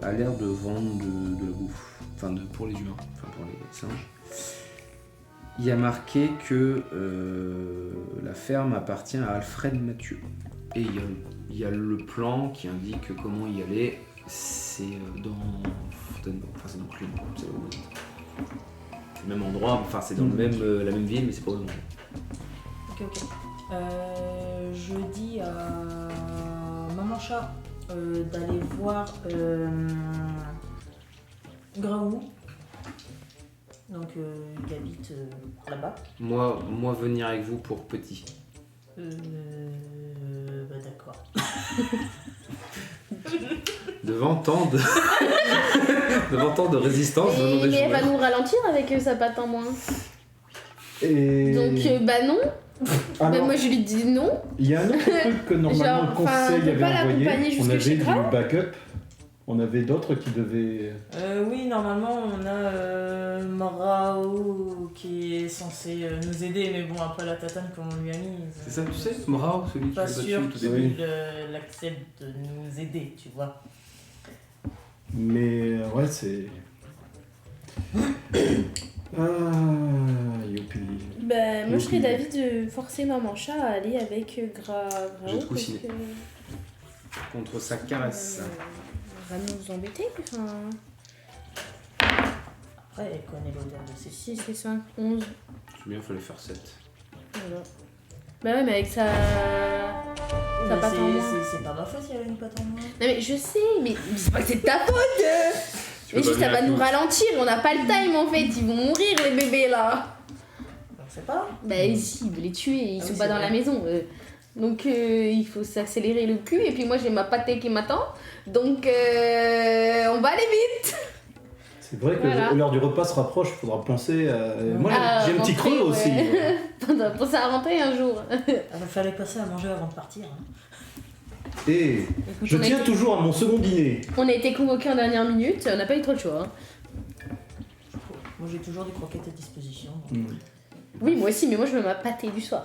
a l'air de vendre de la bouffe. Enfin pour les humains, enfin pour les singes. Il y a marqué que la ferme appartient à Alfred Mathieu. Et il y a le plan qui indique comment y aller. C'est dans Fontainebleau, enfin c'est dans Cluny, c'est là où vous êtes. C'est le même endroit, enfin c'est dans la même ville, mais c'est pas au même endroit. Ok. Je dis à Maman Chat d'aller voir Graou. Donc il habite là-bas. Moi venir avec vous pour petit. D'accord. Devant tant de résistance venant des Mais elle va joueurs. nous ralentir avec sa patte en moins. Et... Donc non. Alors, Moi je lui dis non. il y a un autre truc que normalement le on conseil peut pas avait envoyé. l'accompagner On jusque avait chez du Grau. backup. On avait d'autres qui devaient... Oui, normalement, on a Morao qui est censé nous aider, mais bon, après la tatane qu'on lui a mise. C'est ça, tu sais, Morao, celui qui Pas a battu sûr tout début. qu'il accepte de nous aider, tu vois. Mais ouais, c'est... Youpi. Moi je serais d'avis de forcer Maman Chat à aller avec Grau. J'ai de coussinet. Contre sa caresse. va nous embêter. Enfin, Après, elle connaît l'odeur de ses 6 et 5, 11. C'est bien, il fallait faire 7. Voilà. Bah ouais, mais avec sa Mais patte en moins. c'est pas ma faute si elle a une patte en moins. Non mais je sais, mais c'est pas que c'est de ta faute. Mais juste ça va nous ralentir, on n'a pas le time en fait, ils vont mourir les bébés là. On sait pas. Bah si, il veut les tuer, ils Ah sont oui, pas c'est dans vrai. la maison. Donc il faut s'accélérer le cul et puis moi j'ai ma pâtée qui m'attend. Donc on va aller vite. C'est vrai que Voilà. l'heure du repas se rapproche, il faudra penser à... Moi À j'ai un petit rentrer, creux aussi. ouais. Pensez à rentrer un jour. Il fallait passer à manger avant de partir. Hein. Et Écoute, je on a tiens été- toujours à mon second dîner. On a été convoqués en dernière minute, on n'a pas eu trop de choix. Hein. Moi j'ai toujours des croquettes à disposition. Oui, moi aussi, mais moi je veux ma pâtée du soir.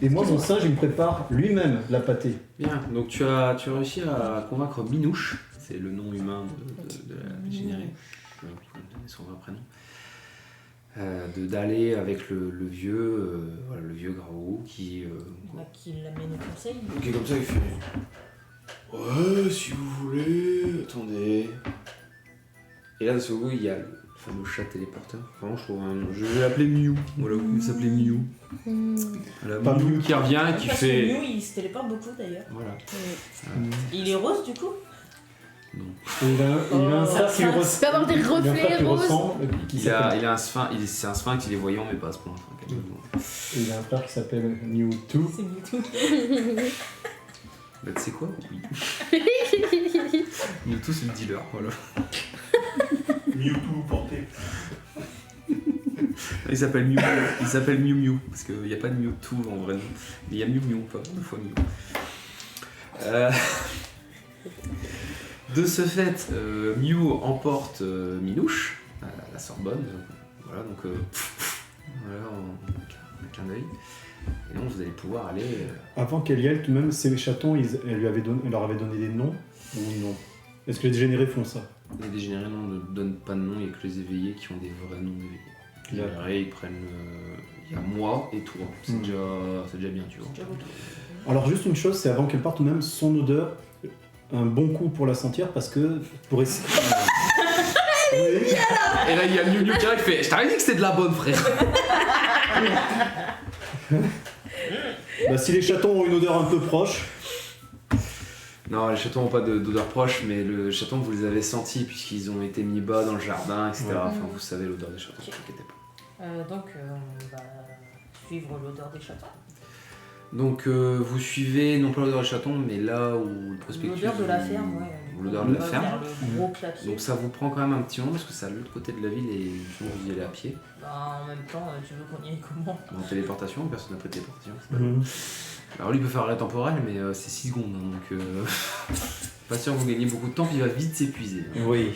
Et moi mon singe il me prépare lui-même la pâtée. Bien, donc tu as réussi à convaincre Minouche, c'est le nom humain de la générée, je vais donner son vrai prénom, d'aller avec le vieux, voilà, le vieux Graou qui... Qui l'amène au conseil. Ok, comme ça, il fait. Ouais, si vous voulez. Attendez. Et là, de ce coup, il y a le fameux chat téléporteur. Vraiment, je trouve un nom. Je vais l'appeler Mew. Voilà, il s'appelait Mew. Voilà, Pas Mew Mew. qui revient et qui Parce fait... que Mew, il se téléporte beaucoup d'ailleurs. Voilà. Il est rose du coup. Non. Et il a un Oh, frère qui lui ça res- peut avoir des il a un frère reflets qui roses. ressemble, qui Il a s'appelle- un sphinx, c'est un sphinx, il est voyant, mais pas à ce point. Enfin, calmez-vous. et il a un frère qui s'appelle Mewtwo. C'est Mewtwo. Bah, tu sais quoi? Oui. Mewtwo, c'est le dealer, voilà. Mewtwo porté. Il s'appelle Mew, Mew Mew, parce qu'il n'y a pas de Mewtwo en vrai nom. Mais il y a Mew Mew, pas deux fois Mew. De ce fait, Mew emporte Minouche à la Sorbonne. Voilà, donc voilà, un clin d'œil. Et donc vous allez pouvoir aller. Avant qu'elle y aille, tout de même, ces chatons, elle leur avait donné des noms ou non? Est-ce que les dégénérés font ça? Les dégénérés non, ne donnent pas de nom, il n'y a que les éveillés qui ont des vrais noms d'éveillés. Les dégénérés, ils prennent. Il y a moi et toi. C'est déjà bien, tu vois. Alors juste une chose, c'est avant qu'elle parte tout de même, son odeur, un bon coup pour la sentir parce que pour essayer... Oui. Et là, il y a Mew Mew qui arrive qui fait: je t'avais dit que c'était de la bonne, frère. Bah, si les chatons ont une odeur un peu proche, Non, les chatons n'ont pas d'odeur proche, mais le chaton, vous les avez sentis puisqu'ils ont été mis bas dans le jardin, etc. Ouais. Enfin, vous savez l'odeur des chatons, ne vous inquiétez pas. Donc on va suivre l'odeur des chatons. Donc, vous suivez non pas l'odeur des chatons, mais là où le prospectus. L'odeur de la ferme, ouais. ou l'odeur de la On va ferme. vers le gros clapier. Donc, ça vous prend quand même un petit moment parce que c'est à l'autre côté de la ville et vous y allez à pied. Bah, en même temps, tu veux qu'on y aille comment? En téléportation, personne n'a pris de téléportation. Mhm. Alors, lui il peut faire l'arrêt temporel, mais c'est 6 secondes, hein, donc. Pas sûr que vous gagnez beaucoup de temps, puis il va vite s'épuiser. Oui.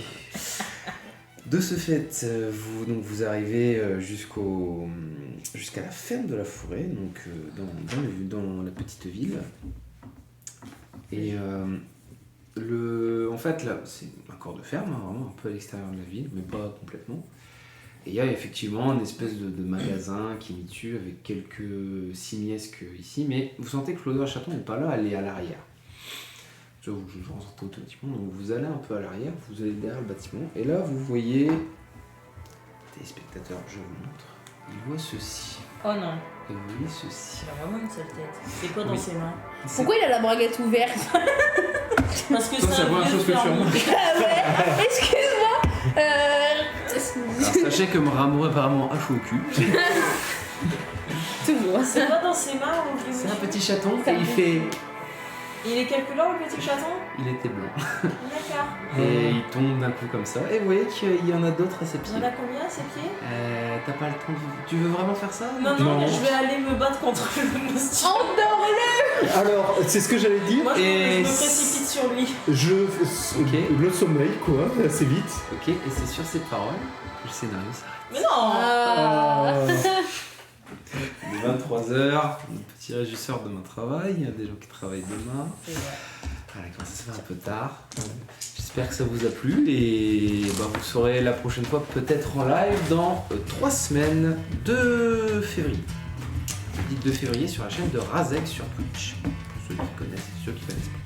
De ce fait, vous arrivez jusqu'à la ferme de la forêt, donc dans la petite ville. Et en fait, là, c'est un corps de ferme, hein, vraiment un peu à l'extérieur de la ville, mais pas complètement. Et il y a effectivement une espèce de magasin qui est mis dessus avec quelques simiesques ici, mais vous sentez que l'odeur de chaton n'est pas là, elle est à l'arrière. Je vous rentre automatiquement, donc vous allez un peu à l'arrière, vous allez derrière le bâtiment, et là vous voyez, téléspectateurs, je vous montre, ils voient ceci, Oh non, et vous voyez ceci. il a vraiment une sale tête. C'est quoi dans Oui. ses mains? Pourquoi il a la braguette ouverte? Parce que Toi, c'est c'est la un première vieux chose que tu fermier. remarques. Ah ouais, excuse-moi. Alors, sachez que Rameau est apparemment un chaud au cul. Toujours. C'est pas dans ses mains ou C'est un petit chaton et il fait. Il est quelle couleur le petit chaton? Il était blanc. D'accord. Et il tombe d'un coup comme ça. Et vous voyez qu'il y en a d'autres à ses Il pieds. y en a combien à ses pieds? T'as pas le temps de... Tu veux vraiment faire ça? Non, Non. mais je vais aller me battre contre le moustique. Endors-le. Alors, c'est ce que j'allais dire. Moi, je Et me précipite sur lui. Le sommeil, quoi, assez vite. Ok, et c'est sur ces paroles que le scénario s'arrête. Mais non! Ah. Il est 23h, petit régisseur demain travaille, il y a des gens qui travaillent demain. C'est vrai. Voilà, commence à se faire un peu tard. J'espère que ça vous a plu et vous saurez la prochaine fois peut-être en live dans 3 semaines de février. Le 2 février sur la chaîne de Razek sur Twitch. Pour ceux qui connaissent et ceux qui connaissent pas.